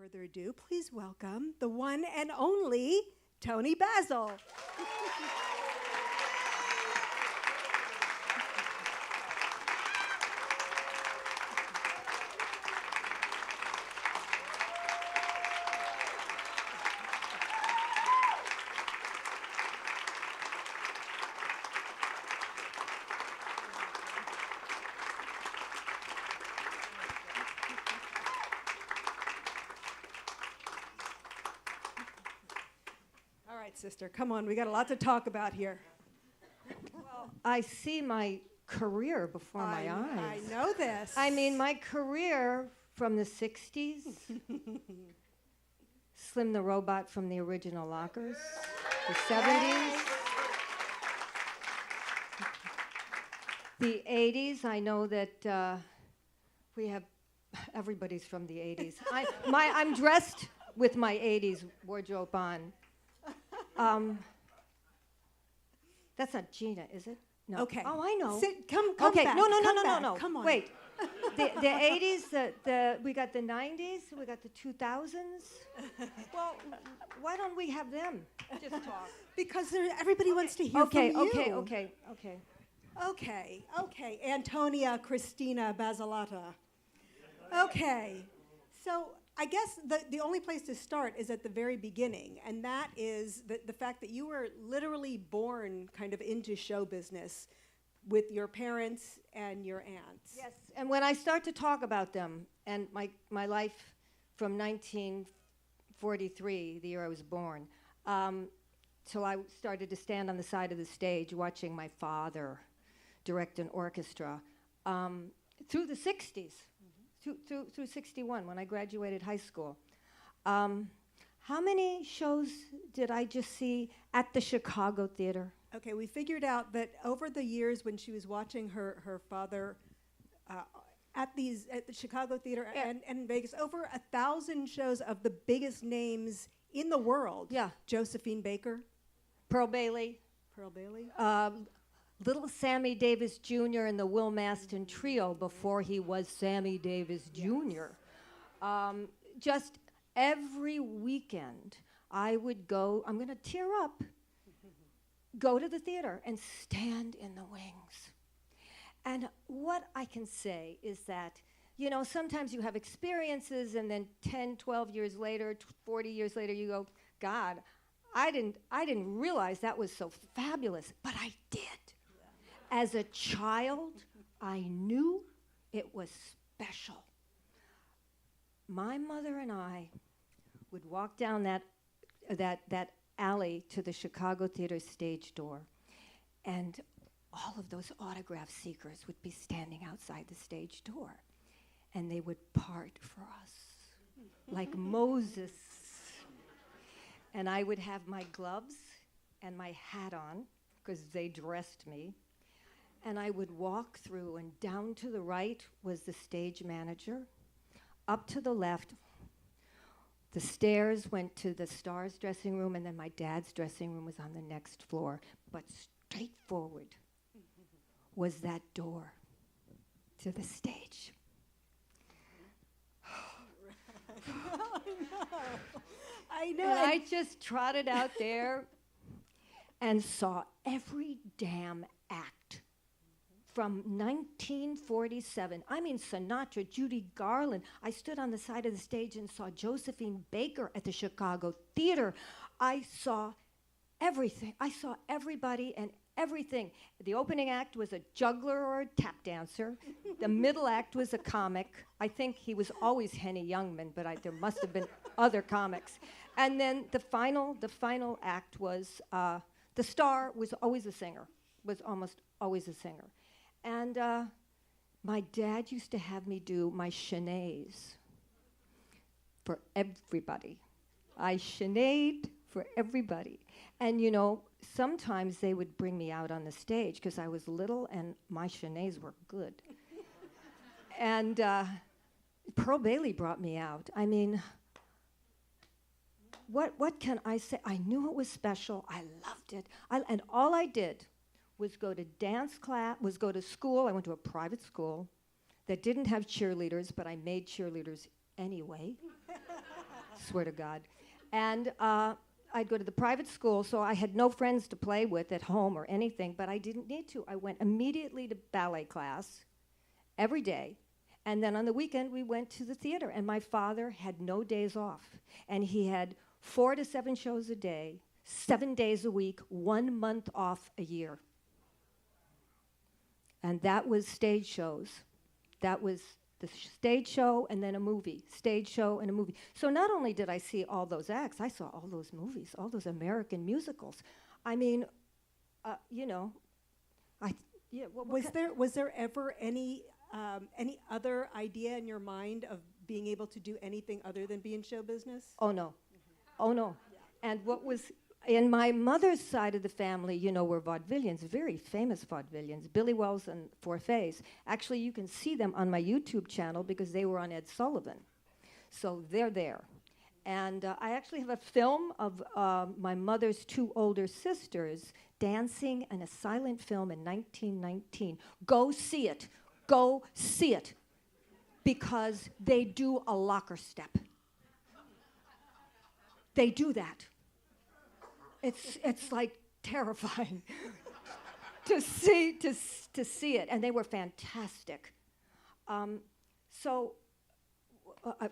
further ado, please welcome the one and only Toni Basil. All right, sister, come on. We got a lot to talk about here. Well, I see my career before my eyes. I know this. I mean, my career from the 60s, Slim the Robot from the original Lockers, the 70s, the 80s. I know that we have, everybody's from the 80s. I'm dressed with my 80s wardrobe on. That's not Gina, is it? No. Okay. Oh, I know. Come Okay. back. No. Come on. Wait. The 80s, we got the 90s, we got the 2000s. Well, why don't we have them just talk? Because everybody wants to hear from you. Okay. Antonia Christina Basilata. Okay. So I guess the only place to start is at the very beginning, and that is the fact that you were literally born kind of into show business with your parents and your aunts. Yes, and when I start to talk about them and my life from 1943, the year I was born, till I started to stand on the side of the stage watching my father direct an orchestra, through the 60s. Through 61, when I graduated high school. How many shows did I just see at the Chicago Theater? Okay, we figured out that over the years when she was watching her father at the Chicago Theater and Vegas, over 1,000 shows of the biggest names in the world. Yeah. Josephine Baker. Pearl Bailey. Little Sammy Davis Jr. in the Will Maston Trio before he was Sammy Davis Jr. Just every weekend, I would go, I'm going to tear up, go to the theater and stand in the wings. And what I can say is that, you know, sometimes you have experiences and then 10, 12 years later, 40 years later, you go, God, I didn't realize that was so fabulous, but I did. As a child, I knew it was special. My mother and I would walk down that alley to the Chicago Theater stage door, and all of those autograph seekers would be standing outside the stage door, and they would part for us like Moses. And I would have my gloves and my hat on, because they dressed me. And I would walk through, and down to the right was the stage manager. Up to the left, the stairs went to the stars' dressing room, and then my dad's dressing room was on the next floor. But straight forward was that door to the stage. I know. And I just trotted out there and saw every damn act. From 1947, I mean Sinatra, Judy Garland. I stood on the side of the stage and saw Josephine Baker at the Chicago Theater. I saw everything. I saw everybody and everything. The opening act was a juggler or a tap dancer. The middle act was a comic. I think he was always Henny Youngman, but there must have been other comics. And then the final act was, the star was always a singer, was almost always a singer. And my dad used to have me do my chenets for everybody. I chenetted for everybody. And, you know, sometimes they would bring me out on the stage because I was little and my chenets were good. And Pearl Bailey brought me out. I mean, what can I say? I knew it was special. I loved it. And all I did was go to dance class, was go to school. I went to a private school that didn't have cheerleaders, but I made cheerleaders anyway. Swear to God. And I'd go to the private school, so I had no friends to play with at home or anything, but I didn't need to. I went immediately to ballet class every day, and then on the weekend we went to the theater, and my father had no days off, and he had 4 to 7 shows a day, 7 days a week, 1 month off a year. And that was stage shows. That was the stage show and then a movie, stage show and a movie. So not only did I see all those acts, I saw all those movies, all those American musicals. I mean, you know, Was there ever any other idea in your mind of being able to do anything other than be in show business? Oh no, oh no. And what was in my mother's side of the family, you know, were vaudevillians, very famous vaudevillians, Billy Wells and Four Fays. Actually, you can see them on my YouTube channel because they were on Ed Sullivan. So they're there. And I actually have a film of my mother's 2 older sisters dancing in a silent film in 1919. Go see it. Go see it. Because they do a locker step. They do that. It's like terrifying to see it, and they were fantastic. So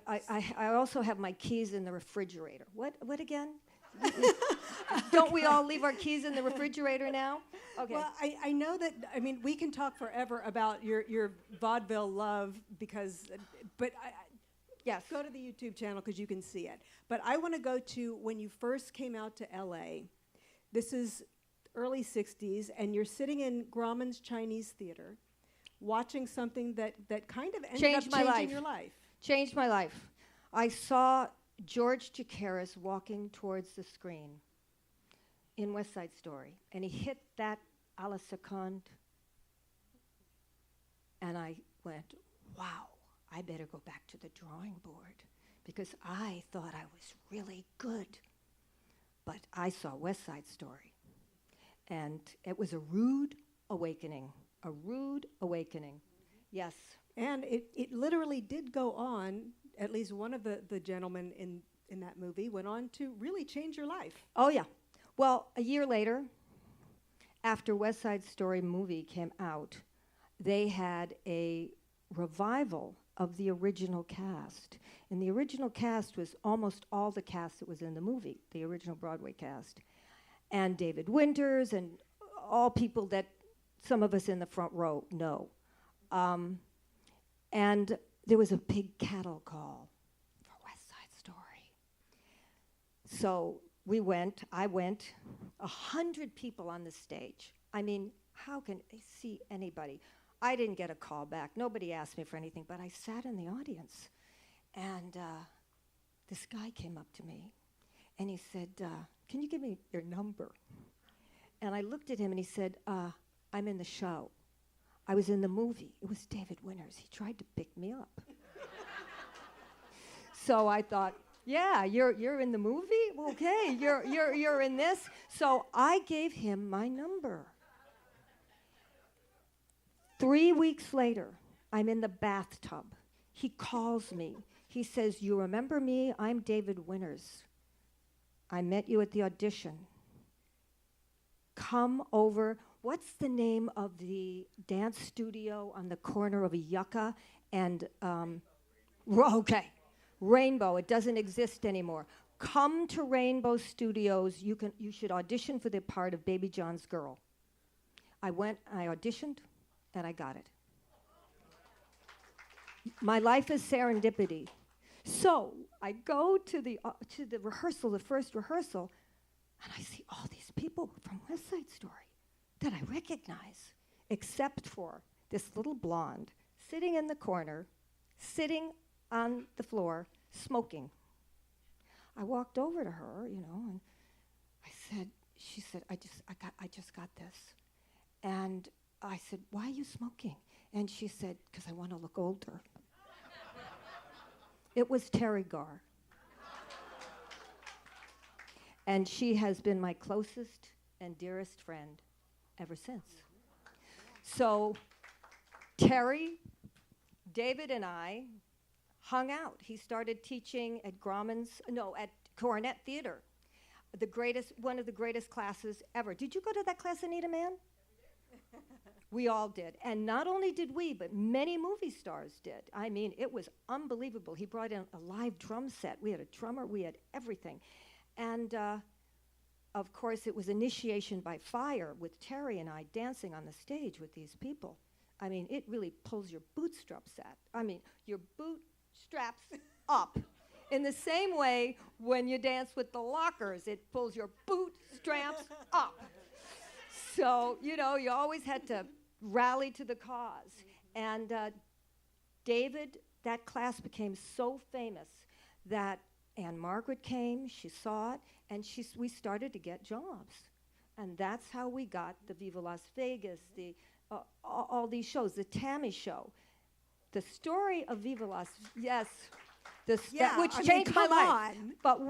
I also have my keys in the refrigerator. What again? Don't we all leave our keys in the refrigerator now? Okay. Well, I know that, I mean, we can talk forever about your vaudeville love because, but yes. Go to the YouTube channel because you can see it. But I want to go to when you first came out to LA. This is early 60s, and you're sitting in Grauman's Chinese Theater watching something that kind of ended up changing your life. Changed my life. I saw George Chakiris walking towards the screen in West Side Story, and he hit that a la seconde, and I went, wow, I better go back to the drawing board because I thought I was really good. But I saw West Side Story, and it was a rude awakening, a rude awakening. Yes. And it literally did go on, at least one of the gentlemen in that movie went on to really change your life. Oh, yeah. Well, a year later, after West Side Story movie came out, they had a revival of the original cast. And the original cast was almost all the cast that was in the movie, the original Broadway cast. And David Winters and all people that some of us in the front row know. And there was a big cattle call for West Side Story. So I went, 100 people on the stage. I mean, how can they see anybody? I didn't get a call back. Nobody asked me for anything, but I sat in the audience. And this guy came up to me, and he said, can you give me your number? And I looked at him, and he said, I'm in the show. I was in the movie. It was David Winters. He tried to pick me up. So I thought, yeah, you're in the movie? Okay, you're in this. So I gave him my number. 3 weeks later, I'm in the bathtub. He calls me. He says, you remember me? I'm David Winters. I met you at the audition. Come over. What's the name of the dance studio on the corner of Yucca and, okay, Rainbow. It doesn't exist anymore. Come to Rainbow Studios. You should audition for the part of Baby John's girl. I went, I auditioned, and I got it. My life is serendipity. So I go to the rehearsal, the first rehearsal, and I see all these people from West Side Story that I recognize, except for this little blonde sitting in the corner, sitting on the floor, smoking. I walked over to her, and she said, I just got this. And I said, why are you smoking? And she said, because I want to look older. It was Terry Garr. And she has been my closest and dearest friend ever since. So Terry, David, and I hung out. He started teaching at at Coronet Theater, one of the greatest classes ever. Did you go to that class, Anita Mann? We all did. And not only did we, but many movie stars did. I mean, it was unbelievable. He brought in a live drum set. We had a drummer. We had everything. And, of course, it was initiation by fire with Terry and I dancing on the stage with these people. I mean, it really pulls your bootstraps your bootstraps up. In the same way, when you dance with the Lockers, it pulls your bootstraps up. So, you always had to rally to the cause. And David, that class became so famous that Anne Margaret came, she saw it, and we started to get jobs. And that's how we got the Viva Las Vegas, all these shows, the Tammy Show. The story of Viva Las, yes, which changed my life. But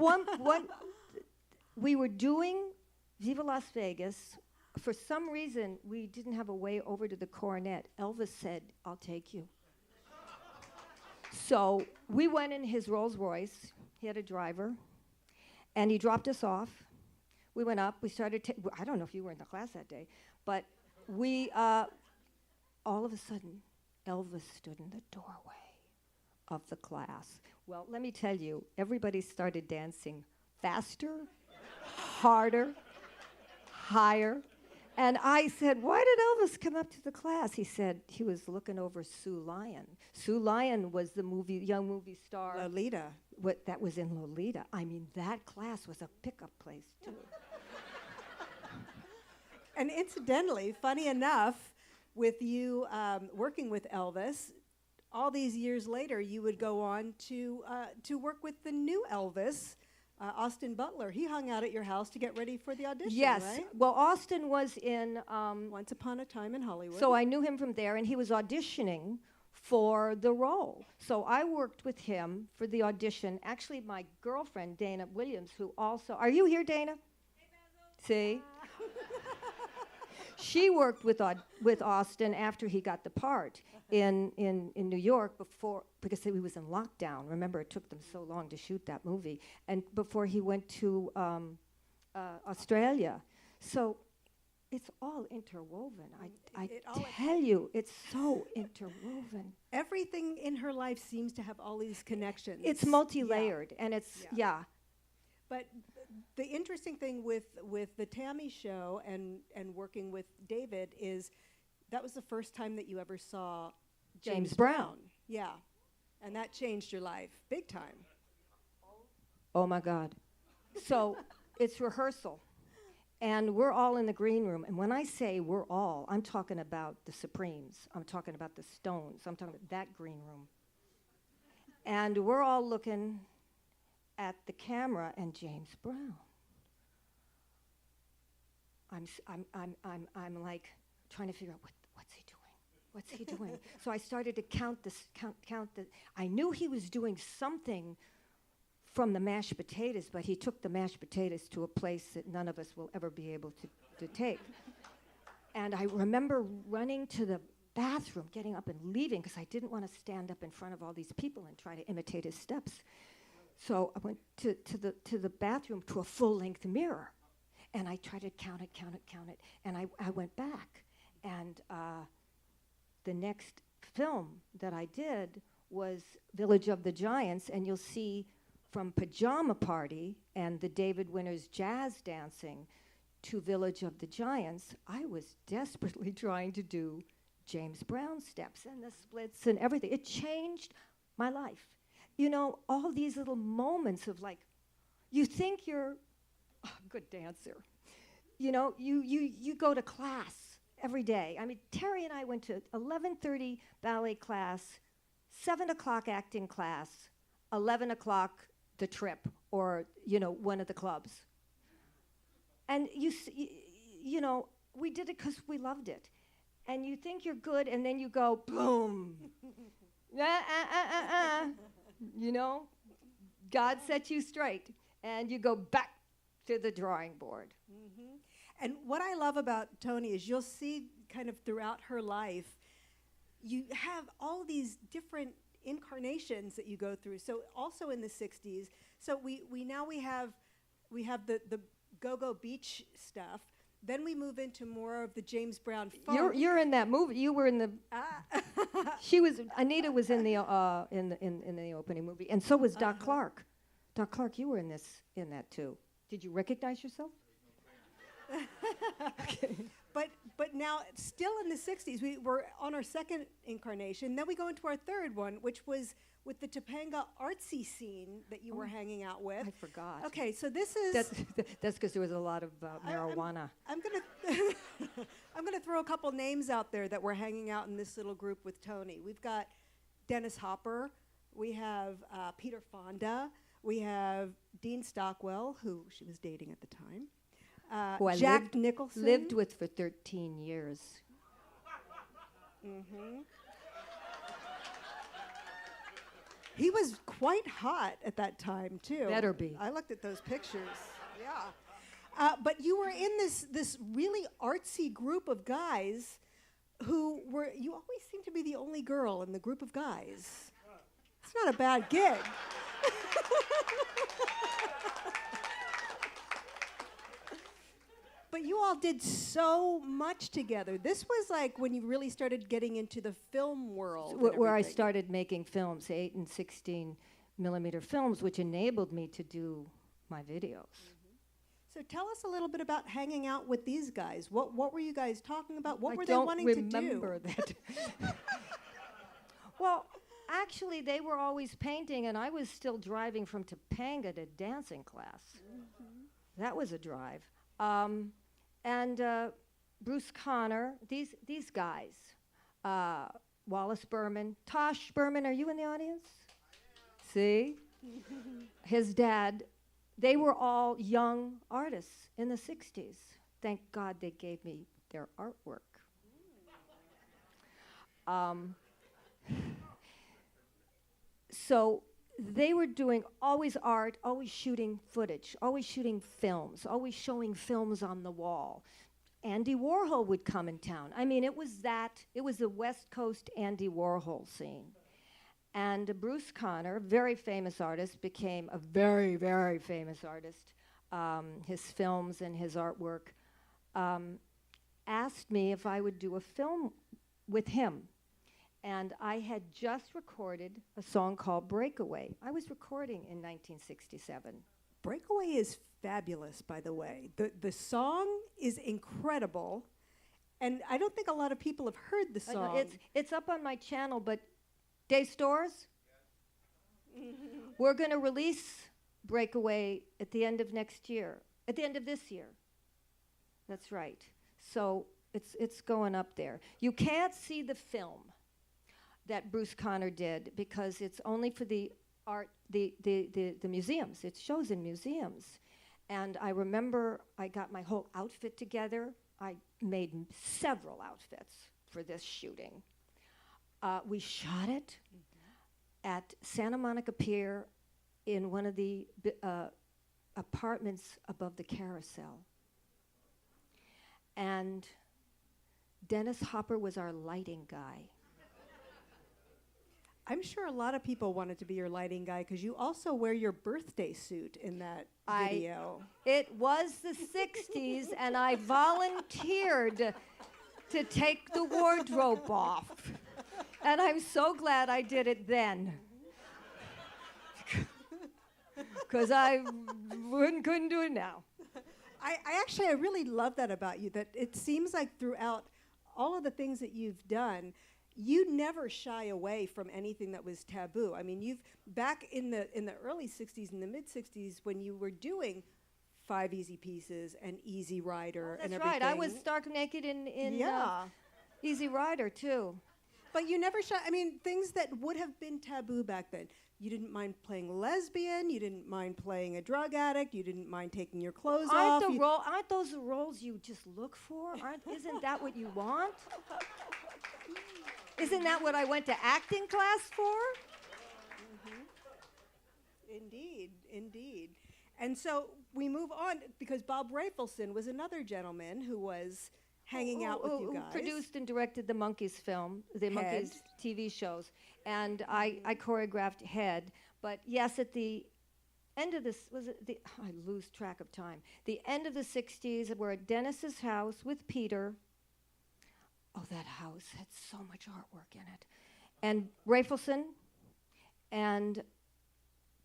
we were doing Viva Las Vegas. For some reason, we didn't have a way over to the Coronet. Elvis said, "I'll take you." So we went in his Rolls Royce. He had a driver, and he dropped us off. We went up. We started. I don't know if you were in the class that day, but we all of a sudden, Elvis stood in the doorway of the class. Well, let me tell you, everybody started dancing faster, harder, higher. And I said, "Why did Elvis come up to the class?" He said he was looking over Sue Lyon. Sue Lyon was the young movie star. Lolita. That was in Lolita. I mean, that class was a pickup place, too. And incidentally, funny enough, with you working with Elvis, all these years later, you would go on to work with the new Elvis, Austin Butler. He hung out at your house to get ready for the audition, yes. Right? Well, Austin was in... Once Upon a Time in Hollywood. So I knew him from there, and he was auditioning for the role. So I worked with him for the audition. Actually, my girlfriend, Dana Williams, who also... Are you here, Dana? Hey, Basil. See? She worked with Austin after he got the part in New York because he was in lockdown. Remember, it took them so long to shoot that movie. And before he went to Australia. So it's all interwoven. I tell you, it's so interwoven. Everything in her life seems to have all these connections. It's multi-layered, and it's, yeah. But the interesting thing with the Tammy Show and working with David is that was the first time that you ever saw James Brown. Yeah. And that changed your life big time. Oh, my God. So it's rehearsal. And we're all in the green room. And when I say we're all, I'm talking about the Supremes. I'm talking about the Stones. I'm talking about that green room. And we're all looking at the camera and James Brown. I'm like trying to figure out what's he doing? What's he doing? So I started to count the. I knew he was doing something from the mashed potatoes, but he took the mashed potatoes to a place that none of us will ever be able to take. And I remember running to the bathroom, getting up and leaving because I didn't want to stand up in front of all these people and try to imitate his steps. So I went to the bathroom to a full-length mirror, and I tried to count it, and I went back. And the next film that I did was Village of the Giants, and you'll see from Pajama Party and the David Winters jazz dancing to Village of the Giants, I was desperately trying to do James Brown steps and the splits and everything. It changed my life. You know, all these little moments of like, you think you're a good dancer. You know, you go to class every day. I mean, Terry and I went to 11:30 ballet class, 7 o'clock acting class, 11 o'clock the trip, or, you know, one of the clubs. And you know, we did it because we loved it. And you think you're good, and then you go, boom. You know, God set you straight, and you go back to the drawing board. Mm-hmm. And what I love about Toni is you'll see kind of throughout her life, you have all these different incarnations that you go through. So also in the 60s, so we have the go-go beach stuff. Then we move into more of the James Brown funk. You're in that movie. You were in the. Anita was in the opening movie, and so was Doc Clark. Doc Clark, you were in that too. Did you recognize yourself? Okay. But now, still in the 60s, we were on our second incarnation. Then we go into our third one, which was with the Topanga artsy scene that you were hanging out with. I forgot. Okay, so this is... That's because there was a lot of marijuana. I'm gonna throw a couple names out there that we're hanging out in this little group with Toni. We've got Dennis Hopper. We have Peter Fonda. We have Dean Stockwell, who she was dating at the time. Who I Jack Nicholson. lived with for 13 years. Mm-hmm. He was quite hot at that time, too. Better be. I looked at those pictures. Yeah. But you were in this really artsy group of guys who were, you always seem to be the only girl in the group of guys. It's not a bad gig. But you all did so much together. This was like when you really started getting into the film world. Where I started making films, 8 and 16 millimeter films, which enabled me to do my videos. Mm-hmm. So tell us a little bit about hanging out with these guys. What were you guys talking about? What were they wanting to do? I don't remember that. Well, actually, they were always painting, and I was still driving from Topanga to dancing class. Mm-hmm. That was a drive. And Bruce Conner, these guys, Wallace Berman, Tosh Berman, are you in the audience? See? His dad, they were all young artists in the 60s. Thank God they gave me their artwork. So they were doing always art, always shooting footage, always shooting films, always showing films on the wall. Andy Warhol would come in town. I mean, it was the West Coast Andy Warhol scene. And Bruce Conner, very famous artist, became a very, very famous artist. His films and his artwork asked me if I would do a film with him. And I had just recorded a song called Breakaway. I was recording in 1967. Breakaway is fabulous, by the way. The song is incredible, and I don't think a lot of people have heard the song. It's up on my channel, but Day Stores, we're going to release Breakaway at the end of next year, at the end of this year. That's right. So it's going up there. You can't see the film that Bruce Conner did because it's only for the art, the museums. It shows in museums. And I remember I got my whole outfit together. I made several outfits for this shooting. We shot it at Santa Monica Pier in one of the apartments above the Carousel. And Dennis Hopper was our lighting guy. I'm sure a lot of people wanted to be your lighting guy because you also wear your birthday suit in that video. It was the 60s, and I volunteered to take the wardrobe off. And I'm so glad I did it then. Because I couldn't do it now. I really love that about you, that it seems like throughout all of the things that you've done, you never shy away from anything that was taboo. I mean, back in the early 60s and the mid 60s when you were doing 5 Easy Pieces and Easy Rider and everything. That's right. I was stark naked in Easy Rider too. But you never shy. I mean, things that would have been taboo back then. You didn't mind playing lesbian. You didn't mind playing a drug addict. You didn't mind taking your clothes off. Aren't those the roles you just look for? Isn't that what you want? Isn't that what I went to acting class for? Mm-hmm. Indeed, indeed. And so we move on because Bob Rafelson was another gentleman who was hanging out with you who guys. produced and directed the Monkees film, the Monkees TV shows, and I choreographed Head. But yes, at the end of this, I lose track of time. The end of the 60s, we're at Dennis's house with Peter. Oh, that house had so much artwork in it. And Rafelson and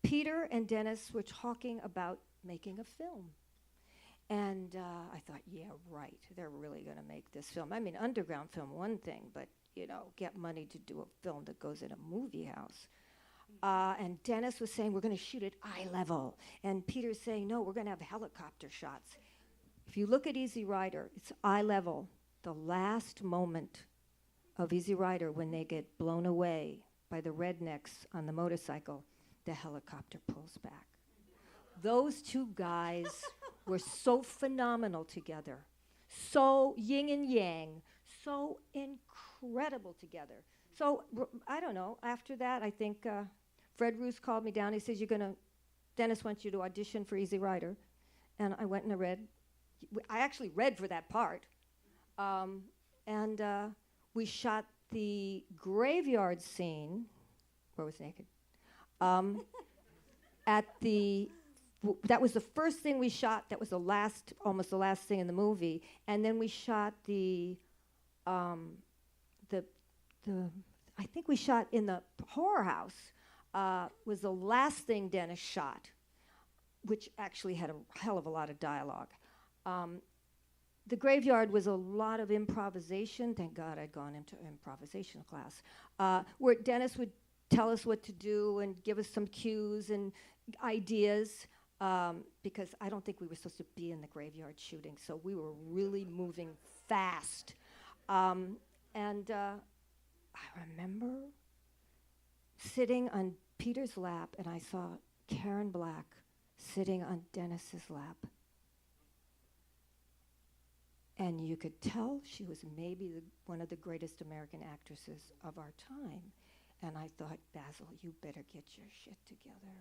Peter and Dennis were talking about making a film. And I thought, yeah, right, they're really going to make this film. I mean, underground film, one thing, but, get money to do a film that goes in a movie house. And Dennis was saying, we're going to shoot at eye level. And Peter's saying, no, we're going to have helicopter shots. If you look at Easy Rider, it's eye level. The last moment of Easy Rider, when they get blown away by the rednecks on the motorcycle, the helicopter pulls back. Those two guys were so phenomenal together, so yin and yang, so incredible together. So I don't know, after that, I think Fred Roos called me down. He says, Dennis wants you to audition for Easy Rider. And I went and I read. I actually read for that part. And we shot the graveyard scene, where I was naked, that was the first thing we shot. That was almost the last thing in the movie. And then we shot I think we shot in the horror house, was the last thing Dennis shot, which actually had a hell of a lot of dialogue. The graveyard was a lot of improvisation. Thank God I'd gone into improvisation class, where Dennis would tell us what to do and give us some cues and ideas, because I don't think we were supposed to be in the graveyard shooting, so we were really moving fast. I remember sitting on Peter's lap, and I saw Karen Black sitting on Dennis's lap. And you could tell she was maybe one of the greatest American actresses of our time. And I thought, Basil, you better get your shit together,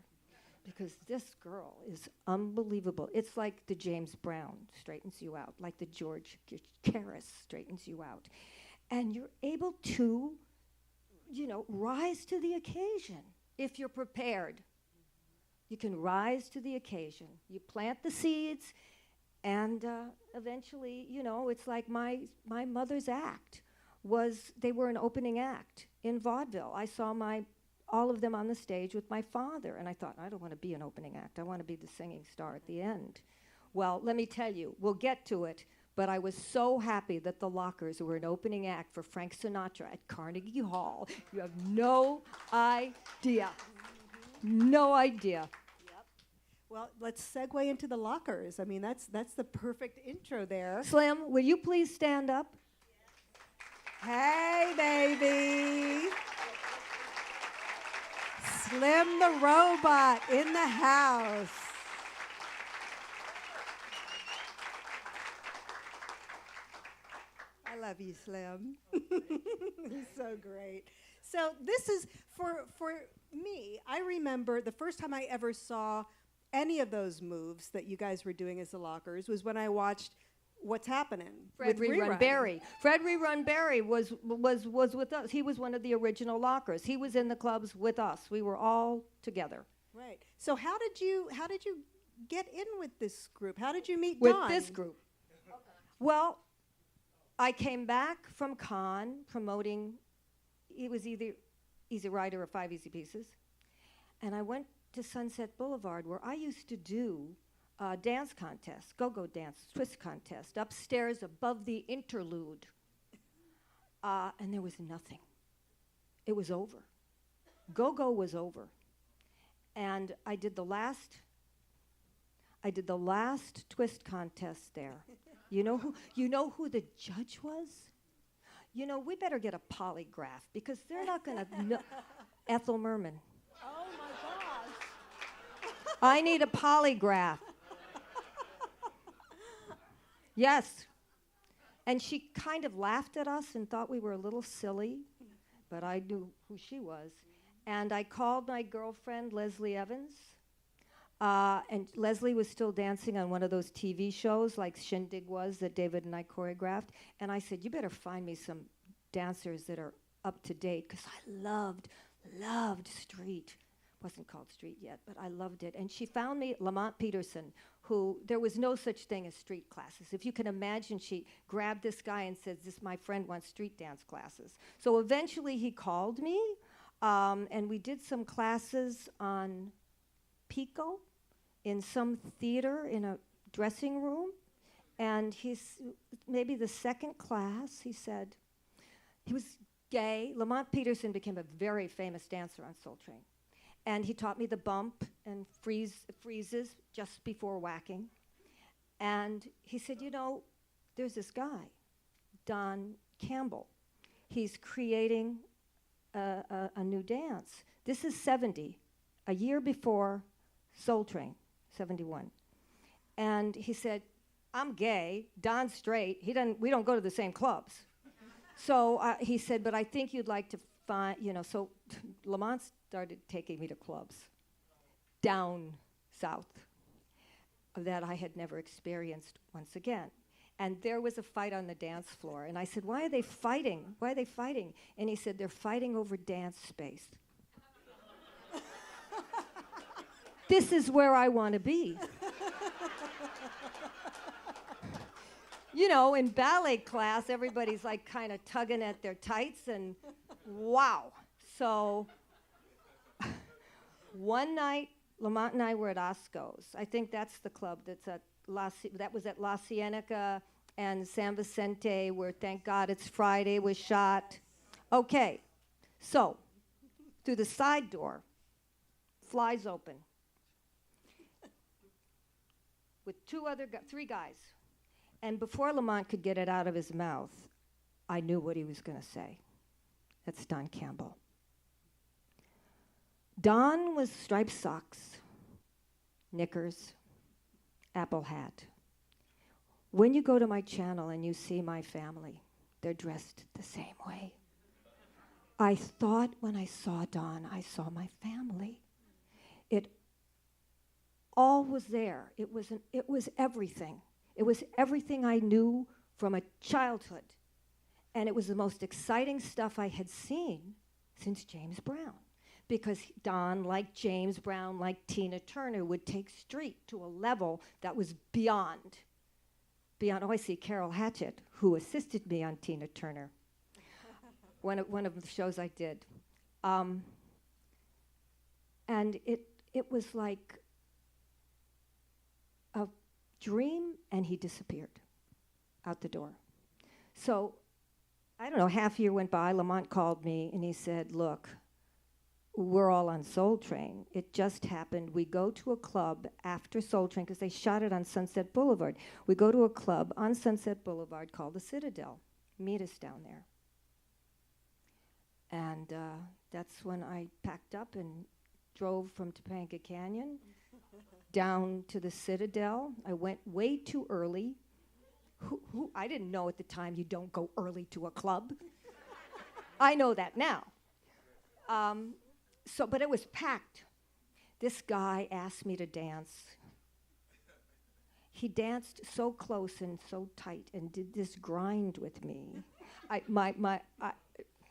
because this girl is unbelievable. It's like the James Brown straightens you out, like the George Karras straightens you out. And you're able to, rise to the occasion if you're prepared. You can rise to the occasion. You plant the seeds, and eventually, it's like my mother's act they were an opening act in vaudeville. I saw all of them on the stage with my father, and I thought, I don't want to be an opening act. I want to be the singing star at the end. Well, let me tell you, we'll get to it, but I was so happy that the Lockers were an opening act for Frank Sinatra at Carnegie Hall. You have no idea. No idea. Well, let's segue into the Lockers. I mean, that's the perfect intro there. Slim, will you please stand up? Hey, baby. Slim the Robot in the house. I love you, Slim. He's so great. So this is, for me, I remember the first time I ever saw any of those moves that you guys were doing as the Lockers was when I watched What's Happening Fred with Rerun Barry. Fred Rerun Barry was with us. He was one of the original Lockers. He was in the clubs with us. We were all together. Right. So how did you get in with this group? How did you meet With Don? this group. Okay. Well, I came back from Cannes promoting, it was either Easy Rider or 5 Easy Pieces, and I went to Sunset Boulevard, where I used to do dance contests, go-go dance, twist contest, upstairs above the interlude. And there was nothing. It was over. Go-go was over. And I did the last twist contest there. You know who the judge was? We better get a polygraph, because they're not going to know. Ethel Merman. Oh my gosh. I need a polygraph. Yes. And she kind of laughed at us and thought we were a little silly, but I knew who she was. And I called my girlfriend, Leslie Evans, And Leslie was still dancing on one of those TV shows like Shindig was that David and I choreographed. And I said, you better find me some dancers that are up to date, because I loved street. Wasn't called street yet, but I loved it. And she found me Lamont Peterson, who there was no such thing as street classes. If you can imagine, she grabbed this guy and said, this, my friend wants street dance classes. So eventually he called me, and we did some classes on Pico in some theater in a dressing room. And he's maybe the second class, he said, he was gay. Lamont Peterson became a very famous dancer on Soul Train. And he taught me the bump and freezes just before whacking. And he said, you know, there's this guy, Don Campbell. He's creating a new dance. This is 70, a year before Soul Train, 71. And he said, I'm gay, Don's straight, we don't go to the same clubs. So he said, but I think you'd like to find, you know, so Lamont started taking me to clubs down south that I had never experienced once again. And there was a fight on the dance floor. And I said, why are they fighting? Why are they fighting? And he said, they're fighting over dance space. This is where I want to be. You know, in ballet class, everybody's like kind of tugging at their tights, and wow. So one night, Lamont and I were at Osco's. I think that's the club that's at that was at La Cienega and San Vicente, where Thank God It's Friday was shot. Okay, so through the side door, flies open with three guys. And before Lamont could get it out of his mouth, I knew what he was going to say. That's Don Campbell. Don was striped socks, knickers, apple hat. When you go to my channel and you see my family, they're dressed the same way. I thought when I saw Don, I saw my family. It all was there. It was everything. It was everything I knew from a childhood. And it was the most exciting stuff I had seen since James Brown. Because Don, like James Brown, like Tina Turner, would take street to a level that was beyond. Oh, I see Carol Hatchett, who assisted me on Tina Turner. one of the shows I did. And it was like a dream, and he disappeared out the door. So, I don't know, half a year went by, Lamont called me, and he said, look, we're all on Soul Train. It just happened. We go to a club after Soul Train, because they shot it on Sunset Boulevard. We go to a club on Sunset Boulevard called the Citadel. Meet us down there. And that's when I packed up and drove from Topanga Canyon down to the Citadel. I went way too early. I didn't know at the time you don't go early to a club. I know that now. But it was packed. This guy asked me to dance. He danced so close and so tight and did this grind with me.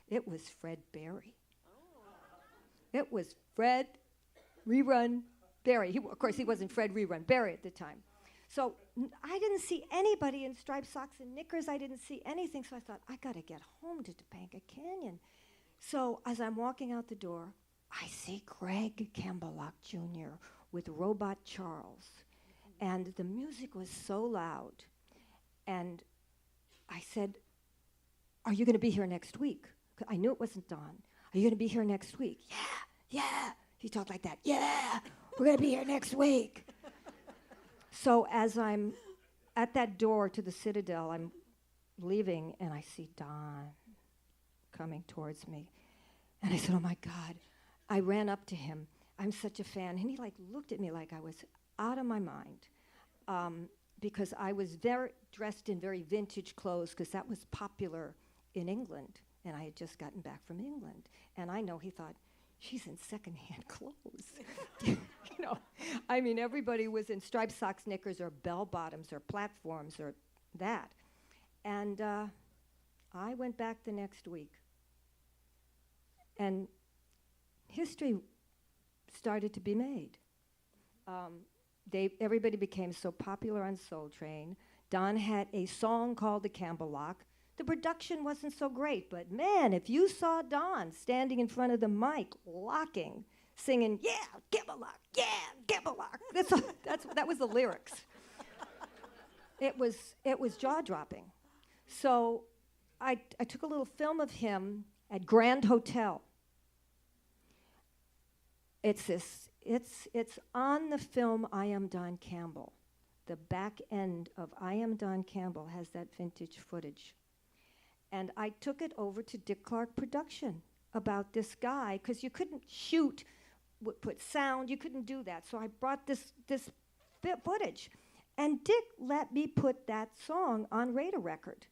It was Fred Berry. It was Fred Rerun Berry. Of course, he wasn't Fred Rerun Berry at the time. So I didn't see anybody in striped socks and knickers. I didn't see anything. So I thought, I got to get home to Topanga Canyon. So as I'm walking out the door, I see Greg Campbell Jr. with Robot Charles. And the music was so loud. And I said, are you going to be here next week? 'Cause I knew it wasn't Don. Are you going to be here next week? Yeah. He talked like that. Yeah, we're going to be here next week. So as I'm at that door to the Citadel, I'm leaving, and I see Don coming towards me. And I said, oh, my God. I ran up to him. I'm such a fan. And he, looked at me like I was out of my mind because I was dressed in very vintage clothes, because that was popular in England. And I had just gotten back from England. And I know he thought, she's in secondhand clothes. You know, I mean, everybody was in striped socks, knickers, or bell bottoms, or platforms, or that. And I went back the next week. And history started to be made. Everybody became so popular on Soul Train. Don had a song called The Campbell Lock. The production wasn't so great, but man, if you saw Don standing in front of the mic, locking, singing, yeah, Campbell Lock, yeah, Campbell Lock. That was the lyrics. It was jaw-dropping. So I took a little film of him at Grand Hotel. It's on the film I Am Don Campbell. The back end of I Am Don Campbell has that vintage footage. And I took it over to Dick Clark Production about this guy, because you couldn't shoot, put sound, you couldn't do that. So I brought this footage. And Dick let me put that song on Radar Record.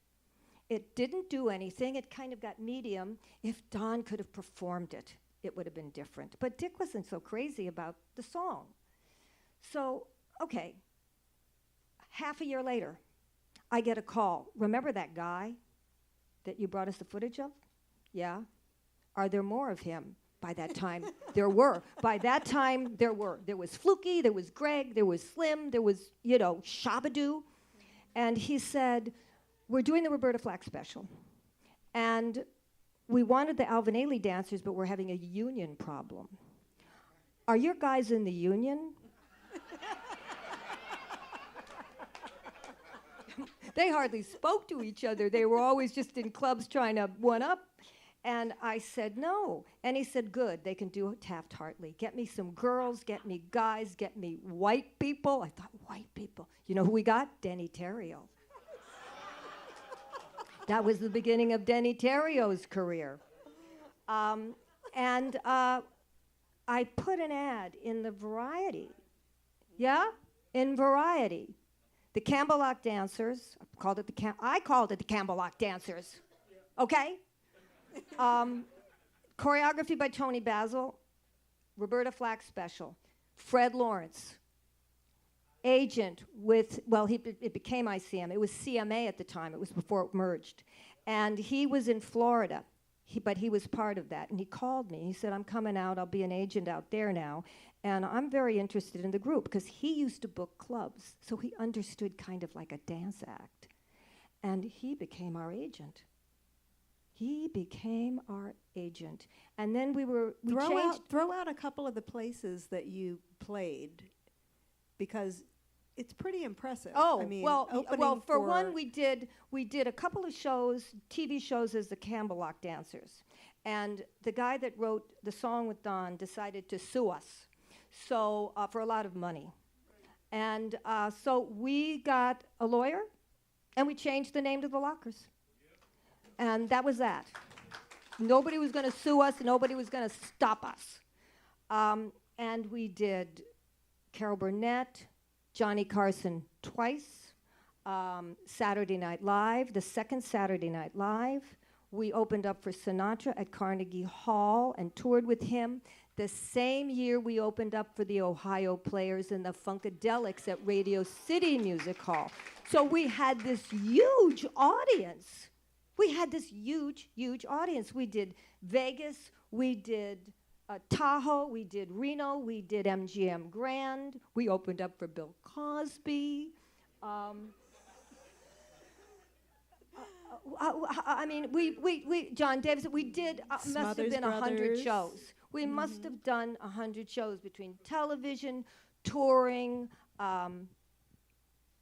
It didn't do anything. It kind of got medium. If Don could have performed it, it would have been different. But Dick wasn't so crazy about the song. So, okay, half a year later, I get a call. Remember that guy that you brought us the footage of? Yeah. Are there more of him? By that time, there were. By that time, there were. There was Fluky, there was Greg, there was Slim, there was, Shabadoo. And he said, we're doing the Roberta Flack special. And we wanted the Alvin Ailey dancers, but we're having a union problem. Are your guys in the union? They hardly spoke to each other. They were always just in clubs trying to one-up. And I said, no. And he said, good, they can do Taft-Hartley. Get me some girls, get me guys, get me white people. I thought, white people. You know who we got? Denny Terrio. That was the beginning of Denny Terrio's career. And I put an ad in the Variety. Yeah? In Variety. The Campbell Lock Dancers. I called it the Campbell Lock Dancers. Okay? Choreography by Toni Basil. Roberta Flack special. Fred Lawrence. Agent with, it became ICM. It was CMA at the time. It was before it merged. And he was in Florida, but he was part of that. And he called me. He said, I'm coming out. I'll be an agent out there now. And I'm very interested in the group, because he used to book clubs. So he understood kind of like a dance act. And he became our agent. He became our agent. And then we changed. Throw out a couple of the places that you played, because it's pretty impressive. Oh, I mean, well, for one, we did a couple of shows, TV shows as the Campbell Lock Dancers. And the guy that wrote the song with Don decided to sue us, so for a lot of money. And so we got a lawyer, and we changed the name to the Lockers. And that was that. Nobody was going to sue us. Nobody was going to stop us. And we did Carol Burnett, Johnny Carson twice, Saturday Night Live, the second Saturday Night Live. We opened up for Sinatra at Carnegie Hall and toured with him. The same year we opened up for the Ohio Players and the Funkadelics at Radio City Music Hall. So we had this huge audience. We did Vegas, we did Tahoe, we did Reno, we did MGM Grand, we opened up for Bill Cosby. I mean, we John Davis, we did, must have been 100 shows. We must have done 100 shows between television, touring,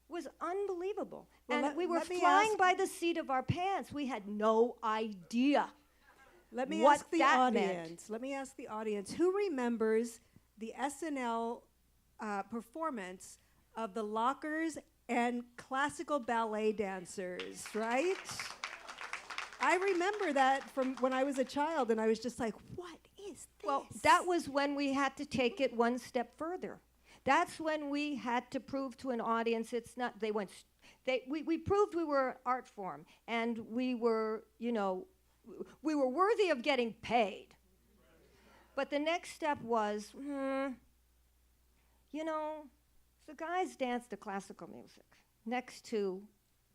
was unbelievable. Well, and we were flying by the seat of our pants. We had no idea. Let me ask the audience, who remembers the SNL performance of the Lockers and classical ballet dancers, right? I remember that from when I was a child, and I was just like, what is this? Well, that was when we had to take it one step further. That's when we had to prove to an audience it's not, we proved we were art form, and we were, we were worthy of getting paid. But the next step was, you know, the guys dance to classical music next to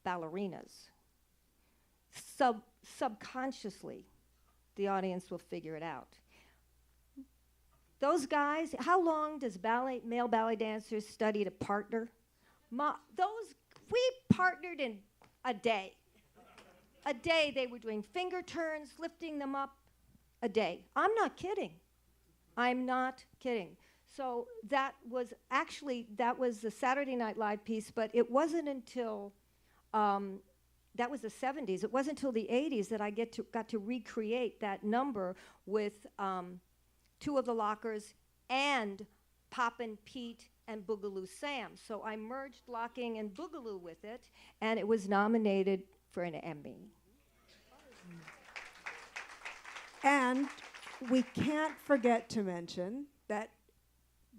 ballerinas. Subconsciously, the audience will figure it out. Those guys, how long does male ballet dancers study to partner? We partnered in a day. A day they were doing finger turns, lifting them up, a day. I'm not kidding. I'm not kidding. So that was the Saturday Night Live piece, but it wasn't until, that was the 70s. It wasn't until the 80s that I got to recreate that number with two of the Lockers and Poppin' Pete and Boogaloo Sam. So I merged locking and Boogaloo with it, and it was nominated for an Emmy. And we can't forget to mention that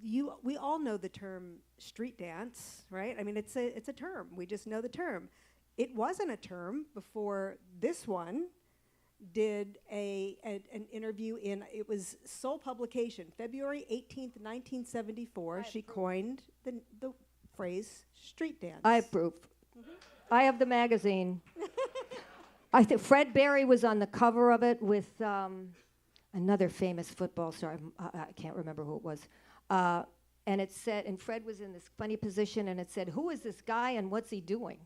we all know the term street dance, right? I mean, it's a term. We just know the term. It wasn't a term before this one did an interview in, it was Soul Publication, February 18th, 1974. She coined the phrase street dance. I approve. I have the magazine. I think Fred Berry was on the cover of it with another famous football star. I can't remember who it was. And it said, and Fred was in this funny position, and it said, "Who is this guy and what's he doing?"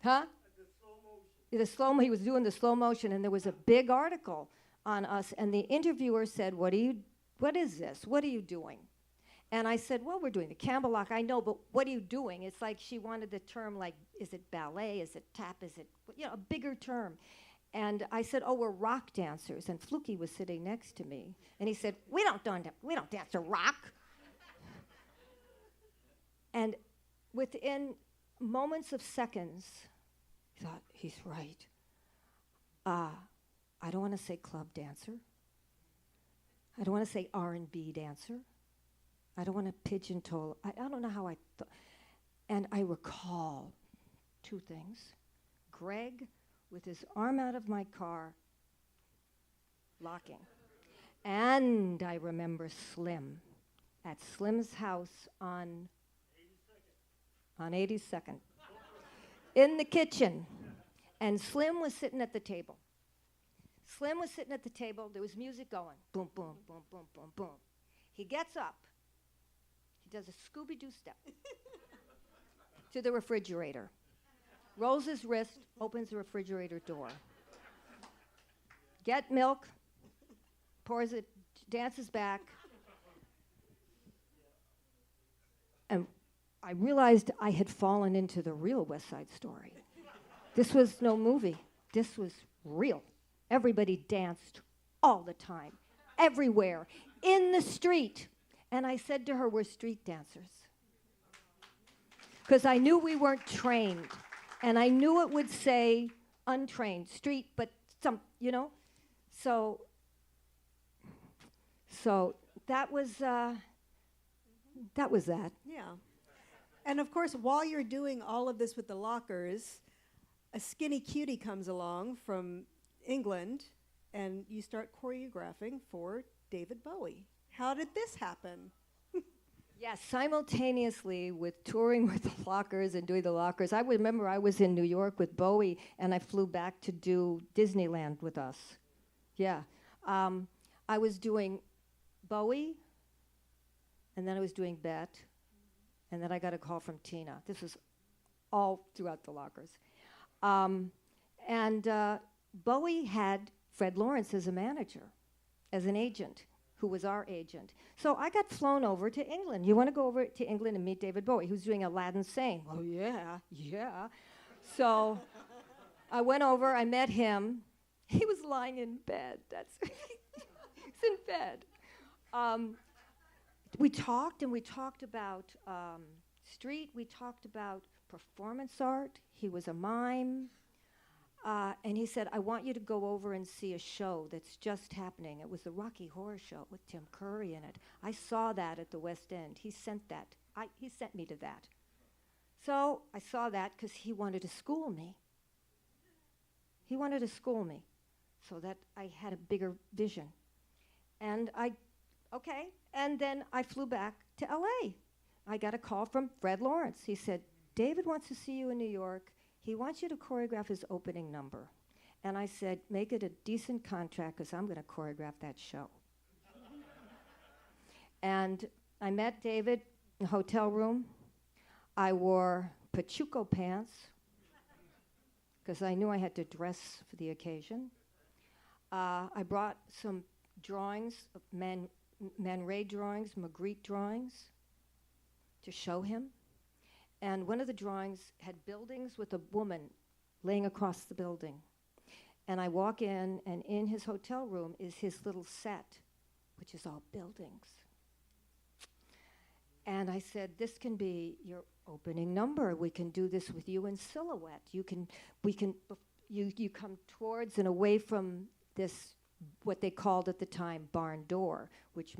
Huh? He was doing the slow motion, and there was a big article on us, and the interviewer said, what is this? What are you doing? And I said, well, we're doing the Campbell lock. I know, but what are you doing? It's like she wanted the term, like, is it ballet? Is it tap? Is it, a bigger term? And I said, oh, we're rock dancers. And Fluky was sitting next to me, and he said, we don't dance to rock. And within moments of seconds, I thought, he's right. I don't want to say club dancer. I don't want to say R&B dancer. I don't want to pigeonhole. I don't know how I thought. And I recall two things. Greg with his arm out of my car, locking. And I remember Slim at Slim's house on 82nd. In the kitchen. And Slim was sitting at the table. There was music going. Boom, boom, boom, boom, boom, boom. He gets up. He does a Scooby-Doo step to the refrigerator. Rolls his wrist, opens the refrigerator door. Get milk, pours it, dances back. And I realized I had fallen into the real West Side Story. This was no movie. This was real. Everybody danced all the time, everywhere, in the street. And I said to her, we're street dancers. Because I knew we weren't trained. And I knew it would say untrained, street, but So that was that. Yeah. And of course, while you're doing all of this with the Lockers, a skinny cutie comes along from England, and you start choreographing for David Bowie. How did this happen? Yes, simultaneously with touring with the Lockers and doing the Lockers. I remember I was in New York with Bowie, and I flew back to do Disneyland with us. Yeah. I was doing Bowie, and then I was doing Bet, and then I got a call from Tina. This was all throughout the Lockers. Bowie had Fred Lawrence as a manager, as an agent, who was our agent. So I got flown over to England. You want to go over to England and meet David Bowie, who's doing Aladdin Sane? Oh, yeah. So I went over, I met him. He was lying in bed. He's in bed. We talked about street. We talked about performance art. He was a mime. And he said, I want you to go over and see a show that's just happening. It was the Rocky Horror Show with Tim Curry in it. I saw that at the West End. He sent me to that. So I saw that because he wanted to school me. So that I had a bigger vision. And okay. And then I flew back to LA. I got a call from Fred Lawrence. He said, David wants to see you in New York. He wants you to choreograph his opening number. And I said, make it a decent contract because I'm going to choreograph that show. And I met David in a hotel room. I wore Pachuco pants because I knew I had to dress for the occasion. I brought some drawings, Man Ray drawings, Magritte drawings, to show him. And one of the drawings had buildings with a woman laying across the building. And I walk in, and in his hotel room is his little set, which is all buildings. And I said, this can be your opening number. We can do this with you in silhouette. You come towards and away from this, what they called at the time, barn door, which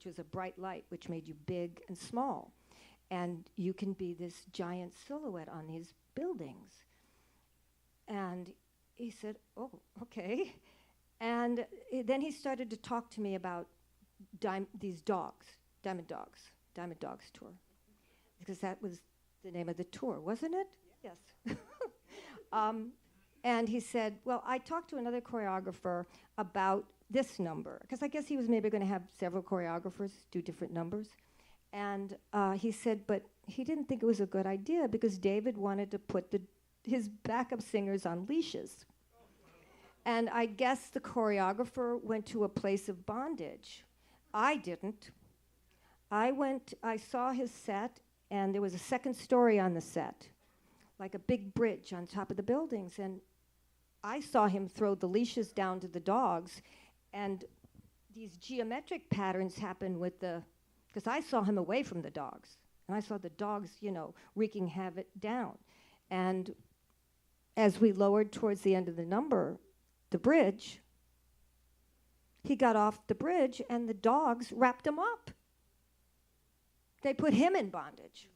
was a bright light, which made you big and small. And you can be this giant silhouette on these buildings. And he said, oh, okay. And then he started to talk to me about these dogs, Diamond Dogs tour. Because that was the name of the tour, wasn't it? Yeah. Yes. And he said, well, I talked to another choreographer about this number, because I guess he was maybe going to have several choreographers do different numbers. And he said, but he didn't think it was a good idea because David wanted to put his backup singers on leashes. And I guess the choreographer went to a place of bondage. I didn't. I saw his set, and there was a second story on the set, like a big bridge on top of the buildings. And I saw him throw the leashes down to the dogs, and these geometric patterns happened with because I saw him away from the dogs, and I saw the dogs, wreaking havoc down. And as we lowered towards the end of the number, the bridge, he got off the bridge, and the dogs wrapped him up. They put him in bondage.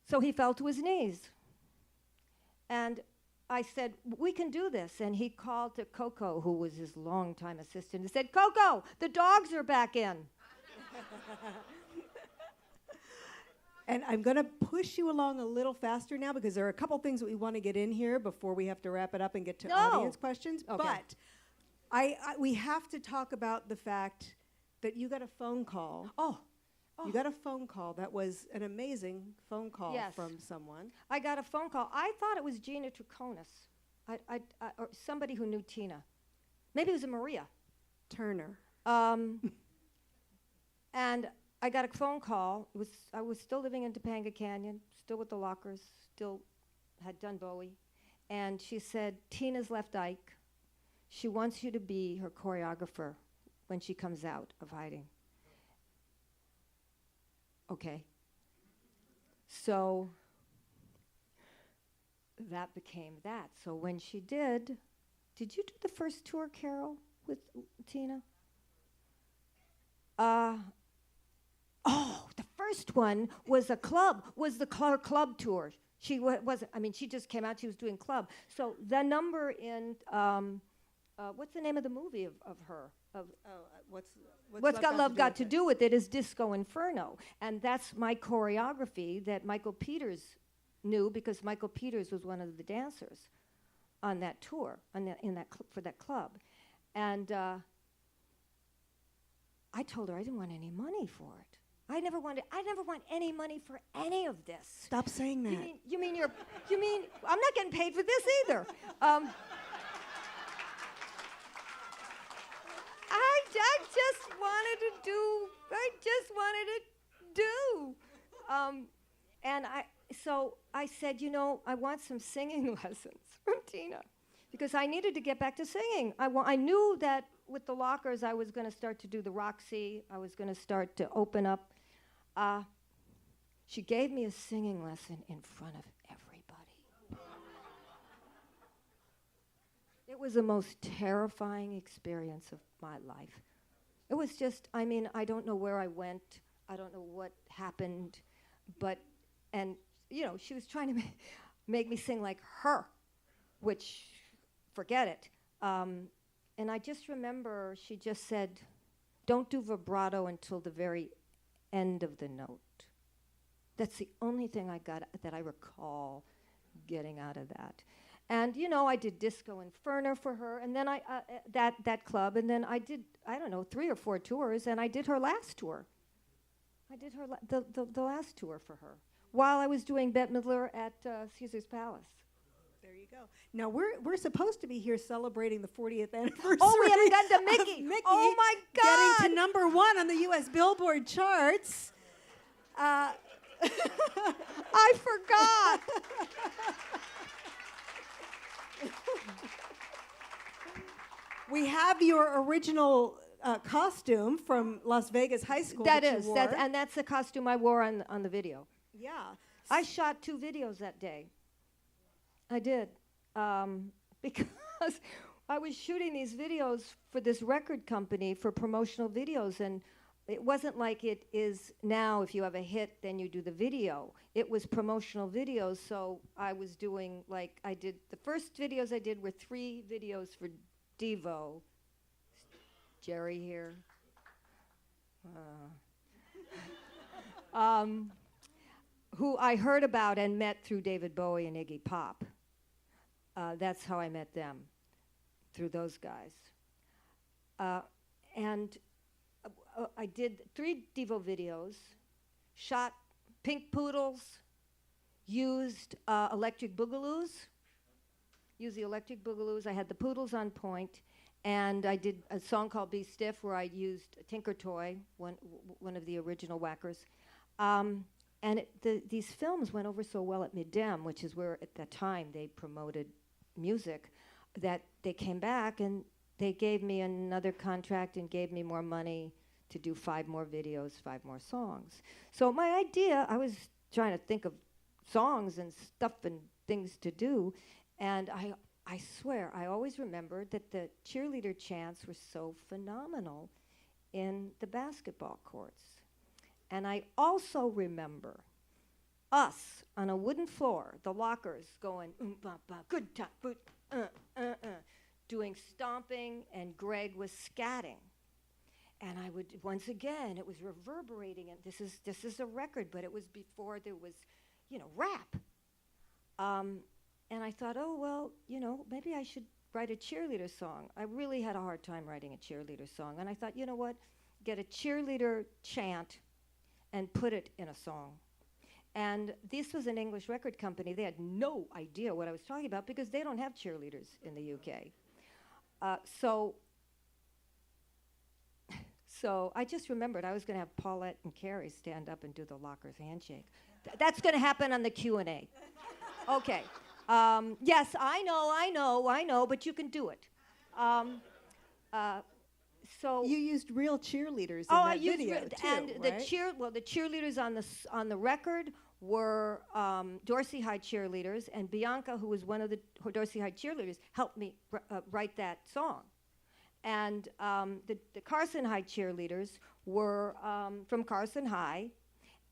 So he fell to his knees. And I said, we can do this. And he called to Coco, who was his longtime assistant, and said, Coco, the dogs are back in. And I'm going to push you along a little faster now because there are a couple things that we want to get in here before we have to wrap it up and get to audience questions. Okay. But we have to talk about the fact that you got a phone call. Oh. You got a phone call. That was an amazing phone call from someone. I got a phone call. I thought it was Gina Troconis, or somebody who knew Tina. Maybe it was a Maria Turner. And I got a phone call. I was still living in Topanga Canyon, still with the Lockers, still had done Bowie. And she said, Tina's left Ike. She wants you to be her choreographer when she comes out of hiding. Okay. So that became that. So when she did you do the first tour, Carol, with Tina? The first one was the club tour. She wasn't, she just came out, she was doing club. So the number in, what's the name of the movie of her? What's Got Love Got to Do with It is Disco Inferno. And that's my choreography that Michael Peters knew because Michael Peters was one of the dancers on that tour, for that club. And I told her I didn't want any money for it. I never want any money for any of this. Stop saying that. You mean I'm not getting paid for this either. I just wanted to do. And so I said, I want some singing lessons from Tina because I needed to get back to singing. I knew that with the Lockers, I was going to start to do the Roxy. I was going to start to open up. She gave me a singing lesson in front of everybody. It was the most terrifying experience of my life. It was just, I don't know where I went. I don't know what happened. She was trying to make me sing like her, which, forget it. and I just remember she just said, don't do vibrato until the very end of the note. That's the only thing I got that I recall getting out of that. And you know, I did Disco Inferno for her, and then that club, and then I did, I don't know, 3 or 4 tours, and I did her last tour. I did her the last tour for her while I was doing Bette Midler at Caesar's Palace. There you go. Now we're supposed to be here celebrating the 40th anniversary. Oh, we haven't gotten to Mickey. Mickey. Oh my God! Getting to #1 on the U.S. Billboard charts. I forgot. We have your original costume from Las Vegas High School. That you is, wore. that's the costume I wore on the video. Yeah. I shot 2 videos that day. I did, because I was shooting these videos for this record company for promotional videos, and it wasn't like it is now. If you have a hit, then you do the video. It was promotional videos, so I was doing, like, I did, the first videos I did were 3 videos for Devo. Jerry here. Who I heard about and met through David Bowie and Iggy Pop. That's how I met them, through those guys. And I did 3 Devo videos, shot Pink Poodles, used electric boogaloos, used the electric boogaloos. I had the Poodles on point, and I did a song called Be Stiff where I used Tinker Toy, one of the original whackers. And these films went over so well at Midem, which is where at that time they promoted music, that they came back and they gave me another contract and gave me more money to do 5 more videos, 5 more songs. So my idea, I was trying to think of songs and stuff and things to do, and I swear, I always remembered that the cheerleader chants were so phenomenal in the basketball courts. And I also remember us on a wooden floor, the lockers going, ba, ba, good time, boot, doing stomping, and Greg was scatting. And I would, once again, it was reverberating, and this is a record, but it was before there was, rap. And I thought, oh, well, maybe I should write a cheerleader song. I really had a hard time writing a cheerleader song. And I thought, you know what, get a cheerleader chant and put it in a song. And this was an English record company. They had no idea what I was talking about because they don't have cheerleaders in the UK. So I just remembered I was going to have Paulette and Carrie stand up and do the Lockers handshake. That's going to happen on the Q&A. Okay. Yes, I know, but you can do it. So you used real cheerleaders in that video too, and right? the cheerleaders on the record were Dorsey High cheerleaders, and Bianca, who was one of the Dorsey High cheerleaders, helped me write that song. And the Carson High cheerleaders were from Carson High,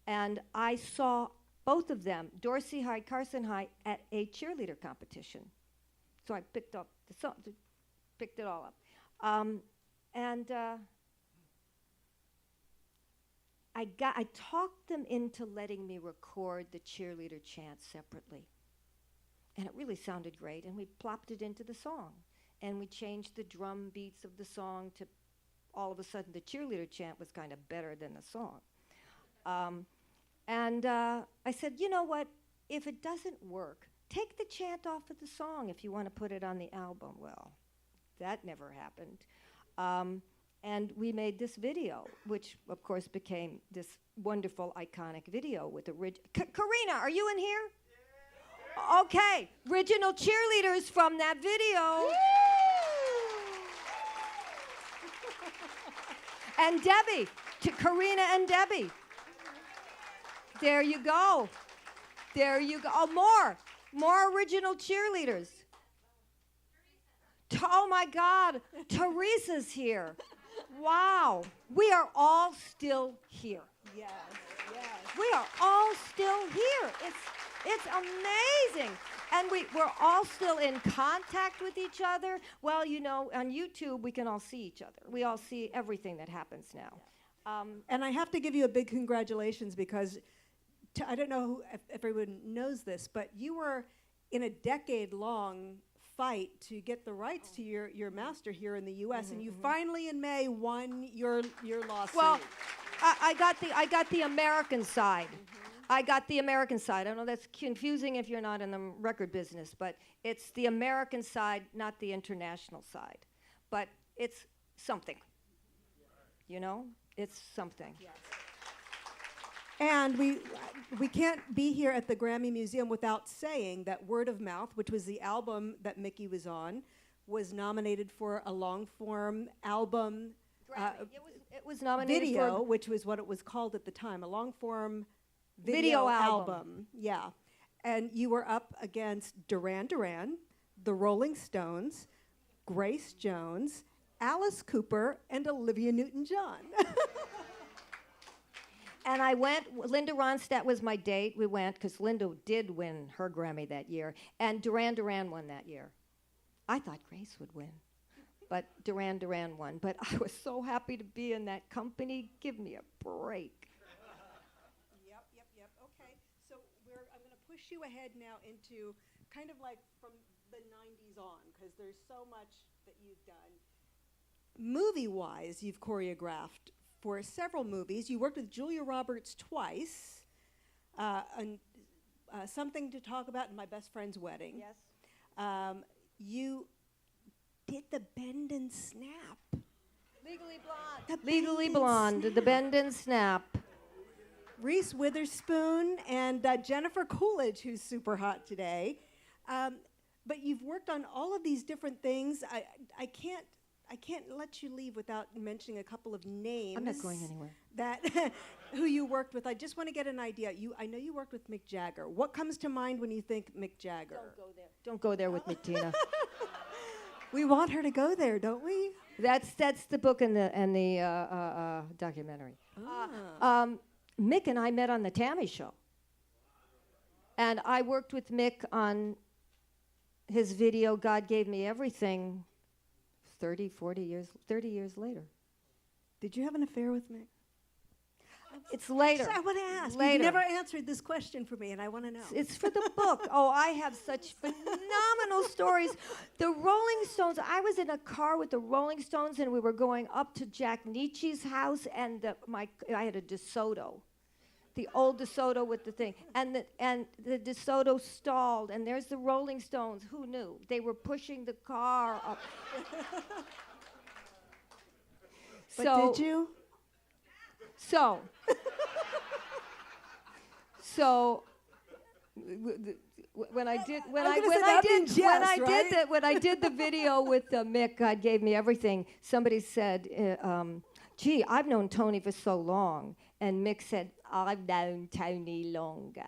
and I saw both of them, Dorsey High, Carson High, at a cheerleader competition. So I picked up the song, picked it all up. And I talked them into letting me record the cheerleader chant separately. And it really sounded great, and we plopped it into the song. And we changed the drum beats of the song to, all of a sudden, the cheerleader chant was kind of better than the song. And I said, you know what, if it doesn't work, take the chant off of the song if you want to put it on the album. Well, that never happened. And we made this video, which, of course, became this wonderful, iconic video with Karina, are you in here? Yeah. Okay, original cheerleaders from that video. And Debbie, to Karina and Debbie. There you go. There you go. Oh, more original cheerleaders. Oh my God, Teresa's here. Wow, we are all still here. Yes, yes. We are all still here. It's amazing. and we're all still in contact with each other. Well, you know, on YouTube, we can all see each other. We all see everything that happens now. And I have to give you a big congratulations because I don't know if everyone knows this, but you were in a decade-long fight to get the rights to your master here in the U.S. and you finally in May won your lawsuit. Well, I got the American side. I got the American side. I know that's confusing if you're not in the record business, but it's the American side, not the international side. But it's something. You know? It's something. Yes. And we can't be here at the Grammy Museum without saying that Word of Mouth, which was the album that Mickey was on, was nominated for a long-form album It was nominated video, for which was what it was called at the time, a long-form video album. Yeah. And you were up against Duran Duran, the Rolling Stones, Grace Jones, Alice Cooper, and Olivia Newton-John. And I went, Linda Ronstadt was my date. We went, because Linda did win her Grammy that year, and Duran Duran won that year. I thought Grace would win, but Duran Duran won. But I was so happy to be in that company. Give me a break. Yep. Okay, so I'm going to push you ahead now into kind of like from the 90s on, because there's so much that you've done. Movie-wise, you've choreographed for several movies. You worked with Julia Roberts twice, and Something to Talk About in My Best Friend's Wedding. Yes. You did the Bend and Snap. Legally Blonde. The Legally Bend and Blonde, Snap. the Bend and Snap. Reese Witherspoon and Jennifer Coolidge, who's super hot today. But you've worked on all of these different things. I can't let you leave without mentioning a couple of names. I'm not going anywhere. That who you worked with. I just want to get an idea. I know you worked with Mick Jagger. What comes to mind when you think Mick Jagger? Don't go there. Don't go there with me, Tina. We want her to go there, don't we? That's the book and the documentary. Mick and I met on the Tammy Show, and I worked with Mick on his video "God Gave Me Everything." 30 years later. Did you have an affair with Mick? It's later. I want to ask. Later. You've never answered this question for me, and I want to know. It's for the book. Oh, I have such phenomenal stories. The Rolling Stones, I was in a car with the Rolling Stones, and we were going up to Jack Nietzsche's house, and I had a DeSoto, the old DeSoto with the thing. And the DeSoto stalled, and there's the Rolling Stones. Who knew? They were pushing the car up. But did you? So when I did the video with Mick, God Gave Me Everything, somebody said, gee, I've known Toni for so long. And Mick said, I've known Toni longer.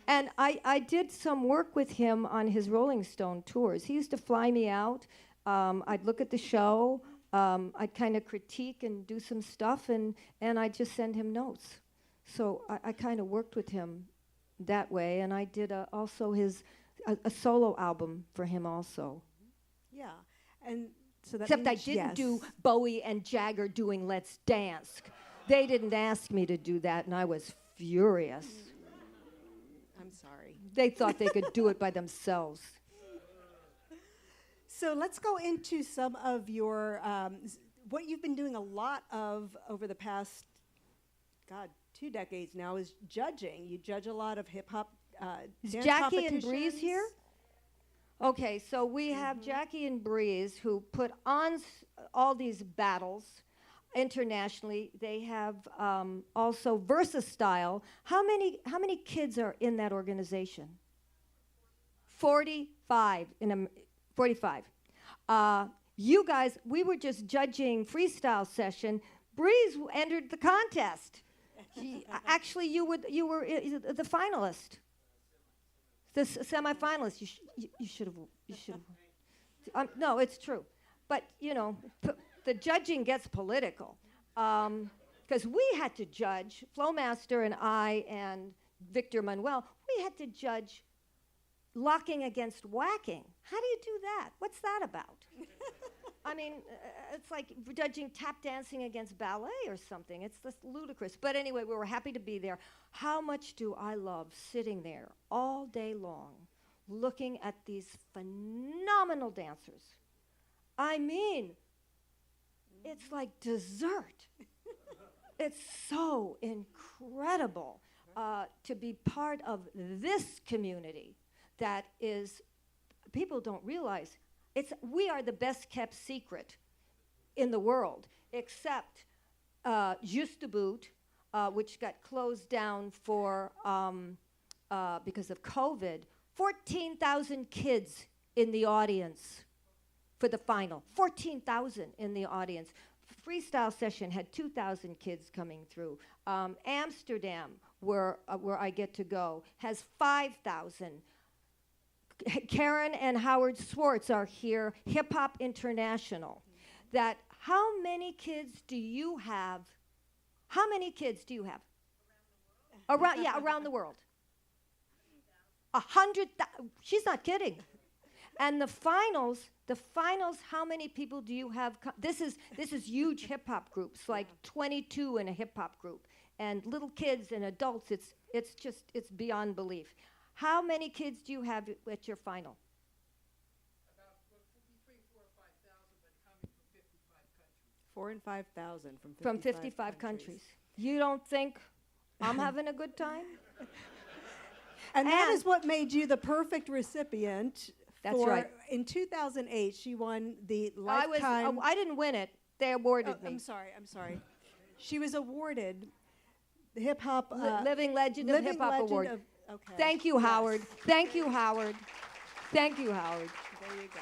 And I did some work with him on his Rolling Stone tours. He used to fly me out. I'd look at the show. I'd kind of critique and do some stuff, and I'd just send him notes. So I kind of worked with him that way, and I did also a solo album for him also. Yeah, and so that Except I means didn't yes. do Bowie and Jagger doing Let's Dance. They didn't ask me to do that, and I was furious. I'm sorry. They thought they could do it by themselves. So let's go into some of your, what you've been doing a lot of over the past, 2 decades now is judging. You judge a lot of hip-hop Is dance Jackie and Breeze competitions. here? Okay, so we have Jackie and Breeze who put on all these battles internationally. They have also Versa Style. How many kids are in that organization? 45. 45. You guys, we were just judging freestyle session. Breeze entered the contest. Actually, you were the finalist, the semifinalist. You should have. No, it's true, but you know, the judging gets political. because we had to judge, Flowmaster and I and Victor Manuel, we had to judge locking against whacking. How do you do that? What's that about? I mean, it's like judging tap dancing against ballet or something. It's just ludicrous. But anyway, we were happy to be there. How much do I love sitting there all day long, looking at these phenomenal dancers. I mean, it's like dessert. It's so incredible to be part of this community that is, people don't realize, we are the best kept secret in the world, except Juste Debout, which got closed down for because of COVID. 14,000 kids in the audience for the final. 14,000 in the audience. Freestyle Session had 2,000 kids coming through. Amsterdam, where I get to go, has 5,000. Karen and Howard Swartz are here, Hip Hop International. That, how many kids do you have? How many kids do you have? Around the world. 100,000. She's not kidding. And the finals, how many people do you have? This is huge hip hop groups, like 22 in a hip hop group, and little kids and adults. It's beyond belief. How many kids do you have at your final? About between 4,000 and 5,000, but coming from 55 countries. 4,000 and 5,000 From 55 countries. You don't think I'm having a good time? And that is what made you the perfect recipient. That's right. In 2008, she won the Lifetime... I didn't win it. They awarded me. I'm sorry. She was awarded the Hip Hop... Living Legend of Hip Hop Award. Okay. Thank you, Howard. Thank you, Howard. Thank you, Howard. There you go.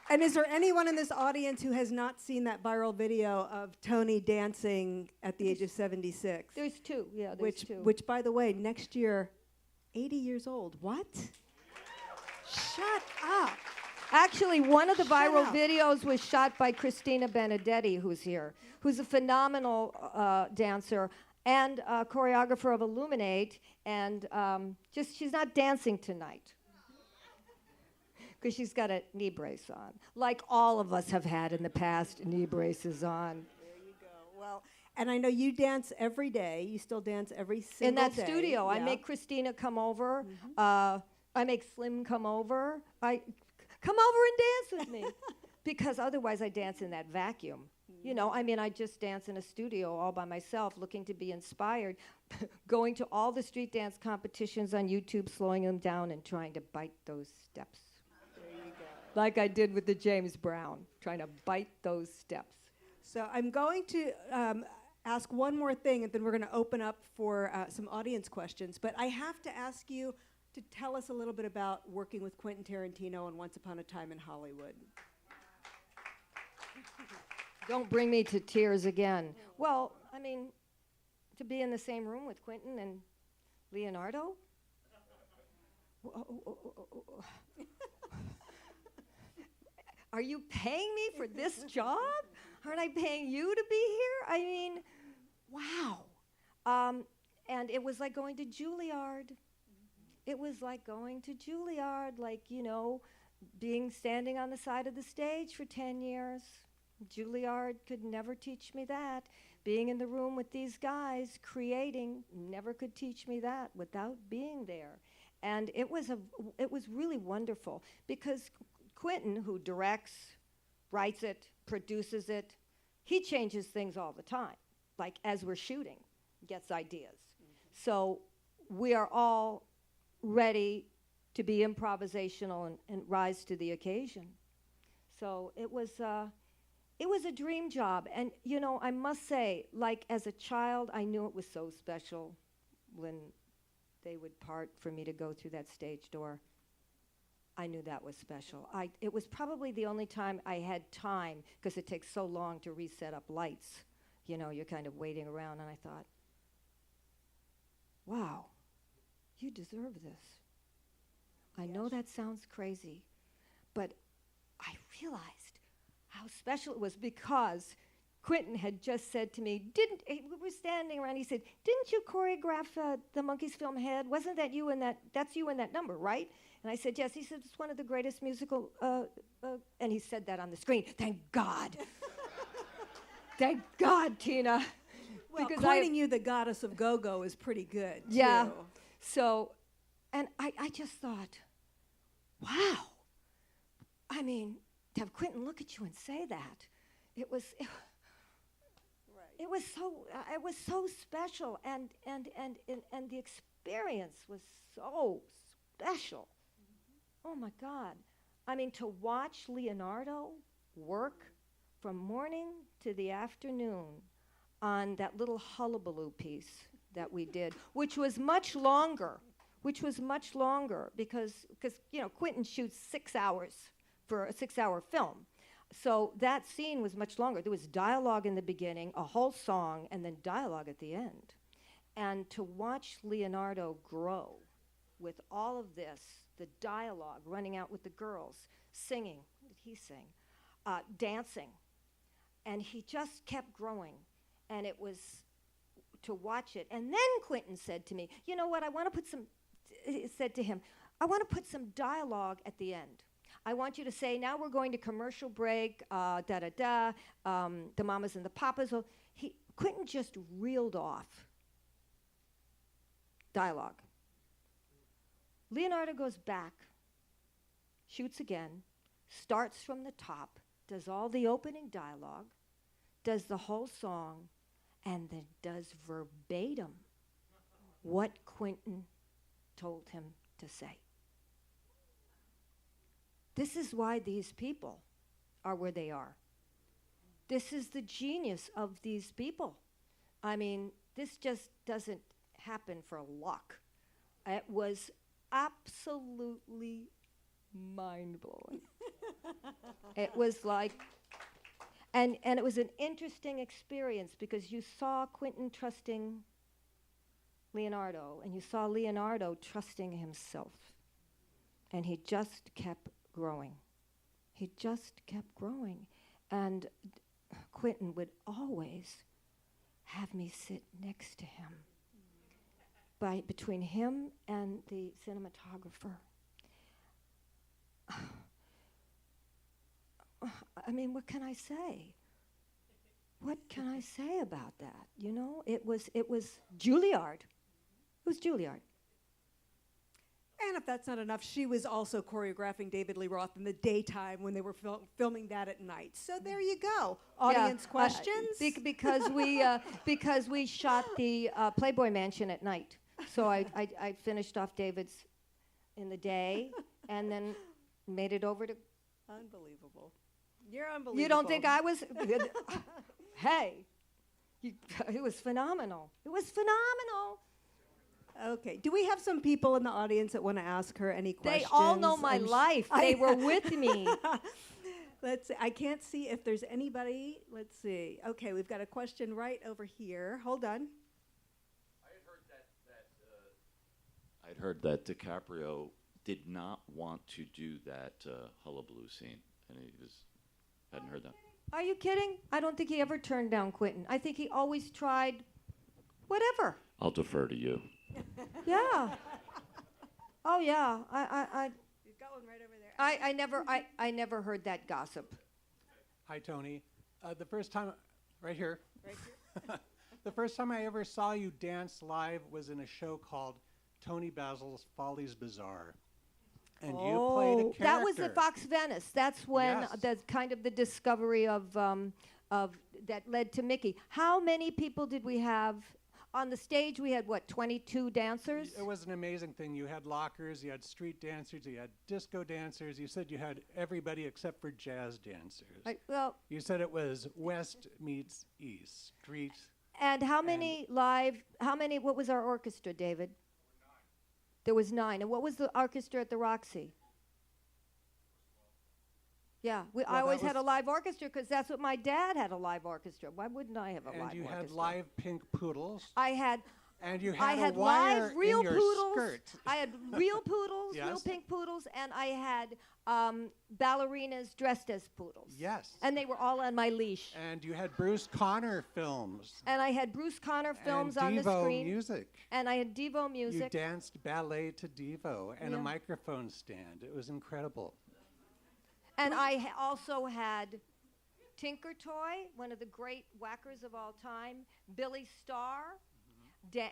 And is there anyone in this audience who has not seen that viral video of Toni dancing at the age of 76? There's two. Yeah, there's two. Which, by the way, next year, 80 years old. What? Shut up. Actually, one of the viral videos was shot by Christina Benedetti, who's here, who's a phenomenal dancer and choreographer of Illuminate, and she's not dancing tonight because she's got a knee brace on, like all of us have had in the past, knee braces on. There you go. Well, and I know you dance every day. You still dance every single day. In that studio, I make Christina come over. I make Slim come over. Come over and dance with me, because otherwise I dance in that vacuum. You know, I mean, I just dance in a studio all by myself, looking to be inspired, going to all the street dance competitions on YouTube, slowing them down and trying to bite those steps. There you go. Like I did with the James Brown, trying to bite those steps. So I'm going to ask one more thing, and then we're going to open up for some audience questions. But I have to ask you to tell us a little bit about working with Quentin Tarantino on Once Upon a Time in Hollywood. Don't bring me to tears again. Well, I mean, to be in the same room with Quentin and Leonardo? Are you paying me for this job? Aren't I paying you to be here? I mean, wow. And it was like going to Juilliard. It was like going to Juilliard, like, you know, standing on the side of the stage for 10 years. Juilliard could never teach me that. Being in the room with these guys, creating, never could teach me that without being there. And it was really wonderful, because Quentin, who directs, writes it, produces it, he changes things all the time. Like as we're shooting, gets ideas. So we are all ready to be improvisational and rise to the occasion. So it was a dream job. And, you know, I must say, like as a child, I knew it was so special when they would part for me to go through that stage door. I knew that was special. It was probably the only time I had time, because it takes so long to reset up lights. You know, you're kind of waiting around, and I thought, wow, you deserve this. I know that sounds crazy, but I realized how special it was, because Quentin had just said to me, we were standing around, he said, didn't you choreograph the Monkees film Head? Wasn't that you in that, that's you in that number, right? And I said, yes. He said, it's one of the greatest musical, and he said that on the screen. Thank God. Thank God, Tina. Well, Because coining you the goddess of go-go is pretty good, yeah. too. So, and I just thought, wow. I mean, to have Quentin look at you and say that, it was so special, and the experience was so special. Oh my God. I mean, to watch Leonardo work from morning to the afternoon on that little hullabaloo piece that we did, which was much longer because you know, Quentin shoots 6 hours for a 6-hour film. So that scene was much longer. There was dialogue in the beginning, a whole song, and then dialogue at the end. And to watch Leonardo grow with all of this, the dialogue, running out with the girls, singing, what did he sing? Dancing. And he just kept growing. And it was to watch it. And then Quentin said to me, you know what, I want to put some, said to him, I want to put some dialogue at the end. I want you to say, now we're going to commercial break, the mamas and the papas. Well, Quentin just reeled off dialogue. Leonardo goes back, shoots again, starts from the top, does all the opening dialogue, does the whole song, and then does verbatim what Quentin told him to say. This is why these people are where they are. This is the genius of these people. I mean, this just doesn't happen for luck. It was absolutely mind-blowing. It was like, and it was an interesting experience because you saw Quentin trusting Leonardo, and you saw Leonardo trusting himself. And he just kept growing. He just kept growing. And Quentin would always have me sit next to him, between him and the cinematographer. I mean, what can I say? What can I say about that? You know, it was Juilliard. It was Juilliard. And if that's not enough, she was also choreographing David Lee Roth in the daytime when they were filming that at night. So there you go. Audience questions? Because we shot the Playboy Mansion at night. So I finished off David's in the day and then made it over to... Unbelievable. You're unbelievable. You don't think I was... Hey, it was phenomenal. It was phenomenal. Okay. Do we have some people in the audience that want to ask her any questions? They all know my life. They were with me. Let's see. I can't see if there's anybody. Let's see. Okay, we've got a question right over here. Hold on. I had heard that DiCaprio did not want to do that hullabaloo scene, and he hadn't heard that. Are you kidding? I don't think he ever turned down Quentin. I think he always tried whatever. I'll defer to you. Yeah. Oh yeah. You've got one right over there. I never heard that gossip. Hi, Toni. The first time, right here. Right here. The first time I ever saw you dance live was in a show called Toni Basil's Follies Bizarre. And you played a character. That was at Fox Venice. That's when Yes. the kind of the discovery of that led to Mickey. How many people did we have on the stage? We had what, 22 dancers? It was an amazing thing. You had lockers, you had street dancers, you had disco dancers. You said you had everybody except for jazz dancers. Well, You said it was West meets East, street. and how many what was our orchestra, David? There was 9. And what was the orchestra at the Roxy? Yeah, I always had a live orchestra because that's what my dad had, a live orchestra. Why wouldn't I have a live orchestra? And you had live pink poodles. I had And you I had had a wire live real in your poodles. skirt. I had real poodles, real Yes. pink poodles, and I had ballerinas dressed as poodles. Yes. And they were all on my leash. And you had Bruce Conner films. And I had Bruce Conner films and on the Devo screen. music. And I had Devo You music. danced ballet to Devo and a Yeah. microphone stand. It was incredible. And I also had Tinker Toy, one of the great whackers of all time, Billy Starr,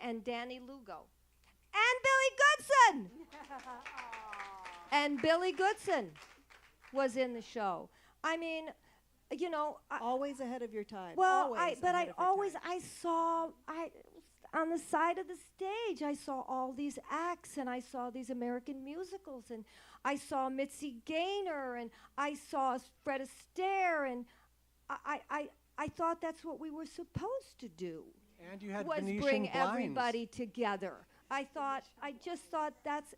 and Danny Lugo. And Billy Goodson! And Billy Goodson was in the show. I mean, you know, Always ahead of your time. well, always I ahead of your time. on the side of the stage, I saw all these acts, and I saw these American musicals, and I saw Mitzi Gaynor, and I saw Fred Astaire, and I thought that's what we were supposed to do, And you had was Venetian bring blinds. everybody together. I just thought that's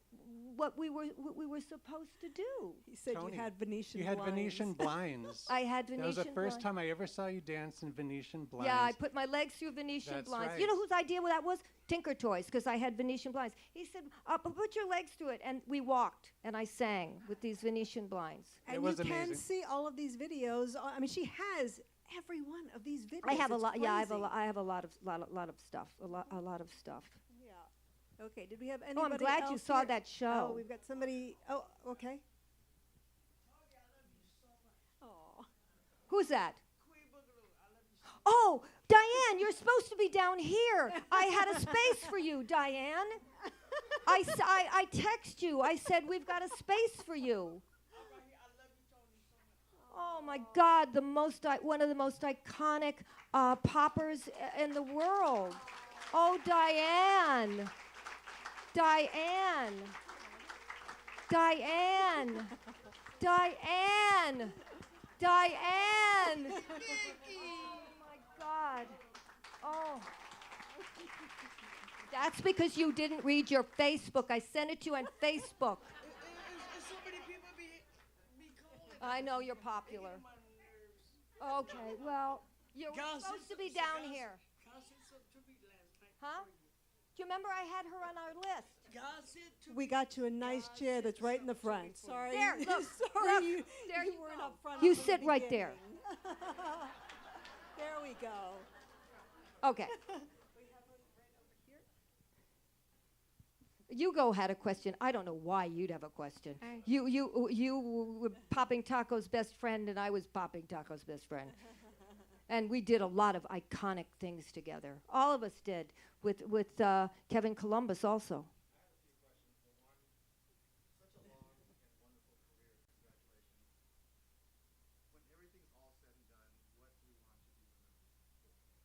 what we were supposed to do. You said Toni, you had Venetian You had blinds. Venetian blinds. I had Venetian That was the first blinds. time I ever saw you dance in Venetian blinds. Yeah, I put my legs through Venetian That's blinds. right. You know whose idea that was? Tinker Toys, because I had Venetian blinds. He said, put your legs through it. And we walked, and I sang with these Venetian blinds. And It was you can amazing. see all of these videos. I mean, she has every one of these videos. I have a It's lot. Yeah, I have a crazy. lot. I have a lot of stuff. A lot of stuff. Yeah. Okay. Did we have anybody Oh, I'm glad you else saw here? that show. Oh, we've got somebody. Oh, okay. Oh. Who's that? Oh, Diane, you're supposed to be down here. I had a space for you, Diane. I text you. I said, we've got a space for you. Oh, my God, one of the most iconic poppers in the world. Oh, Diane. Diane. Diane. Diane. Diane. God. Oh. That's because you didn't read your Facebook. I sent it to you on Facebook. So many people be calling. I know you're popular. Okay, well, you're supposed to be down here. Huh? Do you remember I had her on our list? We got you a nice chair that's right in the front. Sorry. There, look, Sorry, look, you, there you you weren't go. up front. You from the sit right there. beginning. There we go. Okay. Hugo had a question. I don't know why you'd have a question. You were Popping Taco's best friend, and I was Popping Taco's best friend. And we did a lot of iconic things together. All of us did, with Kevin Columbus also.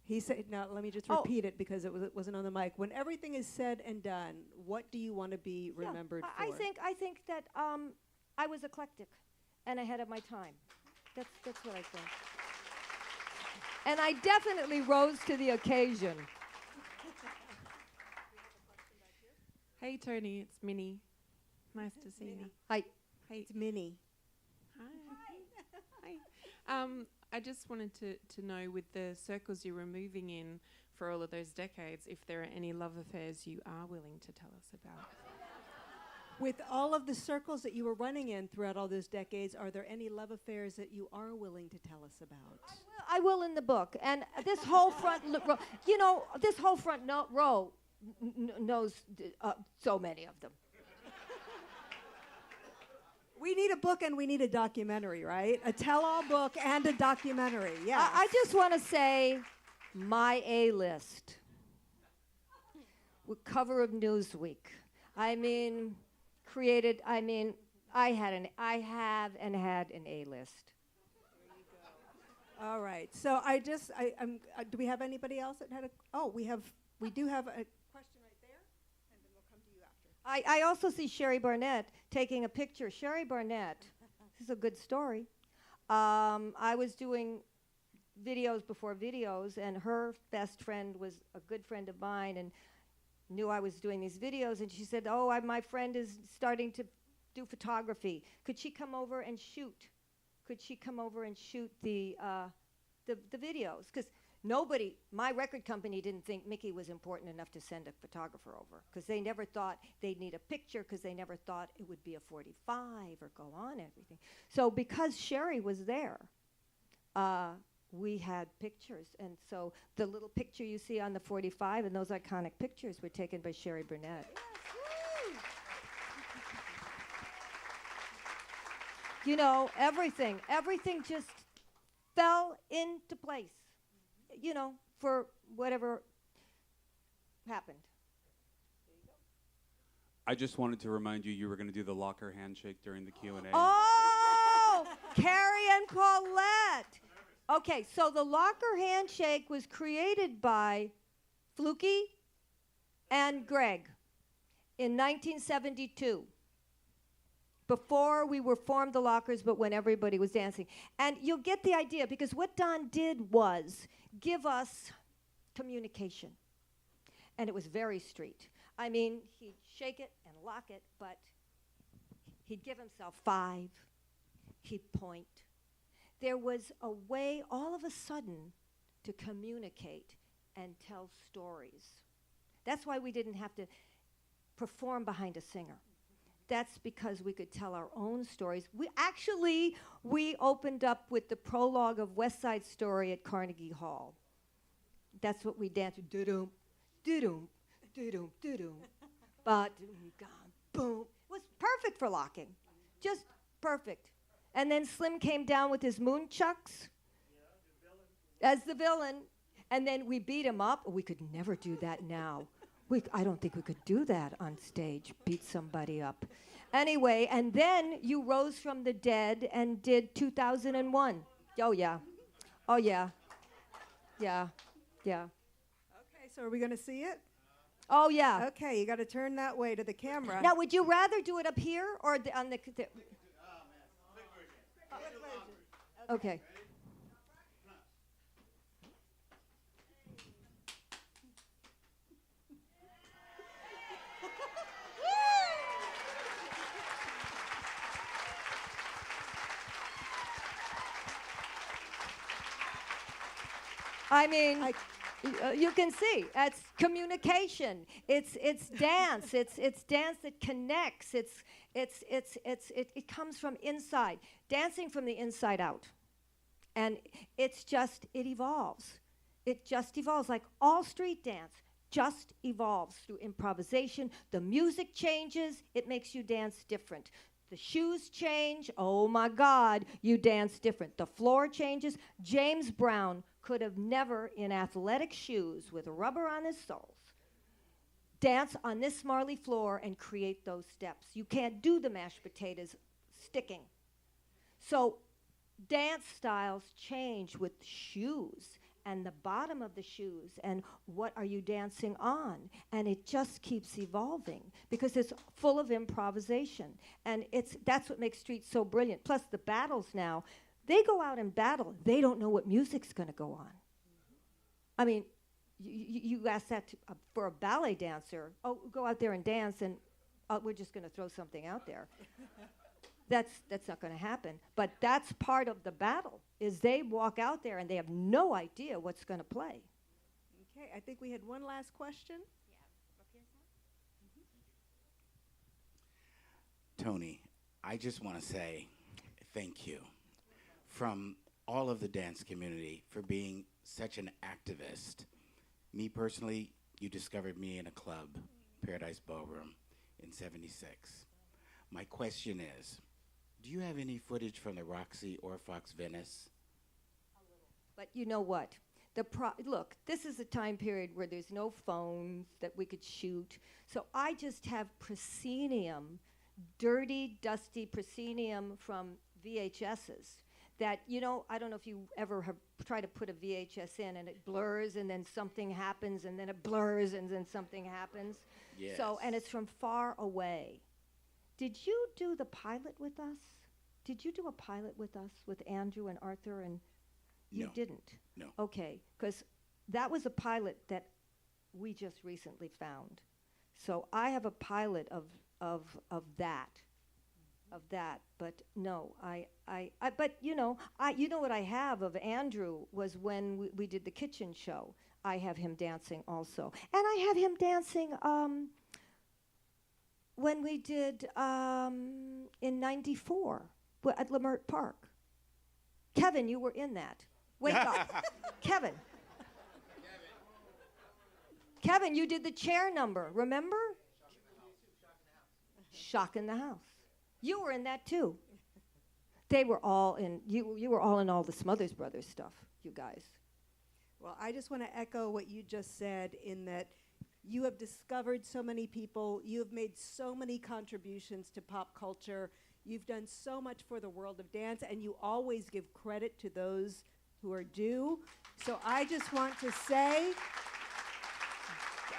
He said, now let me just Oh. repeat it because it wasn't on the mic. When everything is said and done, what do you want to be Yeah, remembered for? I think that I was eclectic and ahead of my time. That's what I think. And I definitely rose to the occasion. Hey Toni, it's Minnie. Nice to see you. Hi. Hey. It's Minnie. Hi. I just wanted to know, with the circles you were moving in for all of those decades, if there are any love affairs you are willing to tell us about. With all of the circles that you were running in throughout all those decades, are there any love affairs that you are willing to tell us about? I will in the book. And this whole front row, you know, this whole front row knows so many of them. We need a book and we need a documentary, right? A tell-all book and a documentary, yeah. I just want to say my A-list. With cover of Newsweek. I mean, I have and had an A-list. All right. So do we have anybody else that had we do have a question right there, and then we'll come to you after. I also see Sherry Barnett taking a picture. Sherry Barnett, this is a good story. I was doing videos before videos, and her best friend was a good friend of mine and knew I was doing these videos, and she said, my friend is starting to do photography. Could she come over and shoot? Could she come over and shoot the videos? Because Nobody, my record company didn't think Mickey was important enough to send a photographer over because they never thought they'd need a picture because they never thought it would be a 45 or go on everything. So because Sherry was there, we had pictures. And so the little picture you see on the 45 and those iconic pictures were taken by Sherry Burnett. You know, everything just fell into place, you know, for whatever happened. I just wanted to remind you were going to do the locker handshake during the Q&A. Oh, Carrie and Paulette. Okay, so the locker handshake was created by Fluky and Greg in 1972. Before we were formed the lockers, but when everybody was dancing. And you'll get the idea, because what Don did was give us communication. And it was very street. I mean, he'd shake it and lock it, but he'd give himself 5. He'd point. There was a way, all of a sudden, to communicate and tell stories. That's why we didn't have to perform behind a singer. That's because we could tell our own stories. We opened up with the prologue of West Side Story at Carnegie Hall. That's what we danced. Do-doom, do-doom, do-doom, do-doom. Ba-doom, boom. It was perfect for locking. Just perfect. And then Slim came down with his moonchucks as the villain. And then we beat him up. We could never do that now. I don't think we could do that on stage, beat somebody up. Anyway, and then you rose from the dead and did 2001. Oh, yeah. Oh, yeah. Yeah. Yeah. Okay, so are we going to see it? Oh, yeah. Okay, you got to turn that way to the camera. Now, would you rather do it up here or on the... Okay. I mean, you can see it's communication. It's dance. It's dance that connects. It comes from inside. Dancing from the inside out, and it evolves. It just evolves like all street dance. Just evolves through improvisation. The music changes. It makes you dance different. The shoes change. Oh my God, you dance different. The floor changes. James Brown could have never, in athletic shoes with rubber on his soles, dance on this Marley floor and create those steps. You can't do the mashed potatoes sticking. So dance styles change with shoes and the bottom of the shoes and what are you dancing on. And it just keeps evolving because it's full of improvisation. And that's what makes street so brilliant. Plus the battles now, they go out and battle. They don't know what music's going to go on. I mean, you ask that for a ballet dancer. Oh, go out there and dance, and we're just going to throw something out there. That's not going to happen. But that's part of the battle, is they walk out there and they have no idea what's going to play. Okay, I think we had one last question. Toni, I just want to say thank you from all of the dance community for being such an activist. Me personally, you discovered me in a club, Paradise Ballroom, in '76. My question is, do you have any footage from the Roxy or Fox Venice? But you know what? Look, this is a time period where there's no phones that we could shoot. So I just have proscenium, dirty, dusty proscenium from VHSs that, you know, I don't know if you ever have tried to put a VHS in and it blurs and then something happens and then it blurs and then something happens. Yes. So, and it's from far away. Did you do the pilot with us? Did you do a pilot with us, with Andrew and Arthur? And you No. didn't? No. Okay, because that was a pilot that we just recently found. So I have a pilot of that. of that. But no, but you know what I have of Andrew was when we did the kitchen show. I have him dancing also, and I have him dancing when we did in '94 at Lamert Park. Kevin, you were in that. Wake up, Kevin. Kevin, you did the chair number. Remember? Shock in the House. You were in that too. They were all in. You were all in all the Smothers Brothers stuff. You guys. Well, I just want to echo what you just said in that you have discovered so many people. You have made so many contributions to pop culture. You've done so much for the world of dance, and you always give credit to those who are due. So I just want to say,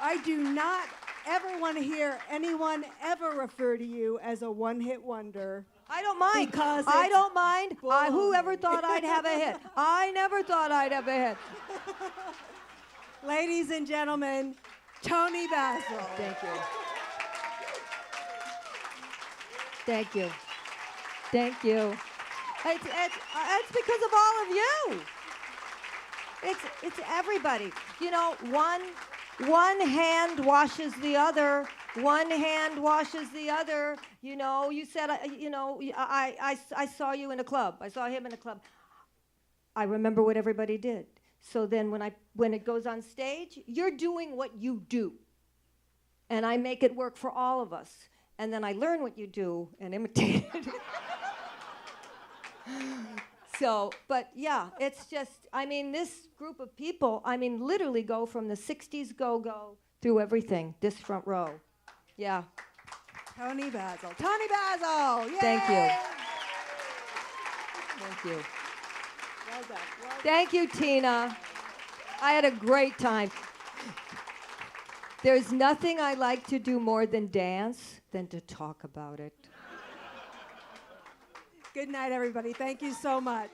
I do not ever want to hear anyone ever refer to you as a one-hit wonder. I don't mind. Because I it's don't mind. Whoever baloney. thought I'd have a hit? I never thought I'd have a hit. Ladies and gentlemen, Toni Basil. Thank you. Thank you. Thank you. It's because of all of you. It's everybody. You know, one hand washes the other. One hand washes the other. You know, you said, I saw you in a club. I saw him in a club. I remember what everybody did. So then when it goes on stage, you're doing what you do. And I make it work for all of us. And then I learn what you do and imitate it. So, but yeah, it's just, I mean, this group of people, I mean, literally go from the 60s go-go through everything, this front row. Yeah. Toni Basil. Toni Basil! Yay! Thank you. Thank you. Well done. Well done. Thank you, Tina. I had a great time. There's nothing I like to do more than dance than to talk about it. Good night, everybody. Thank you so much.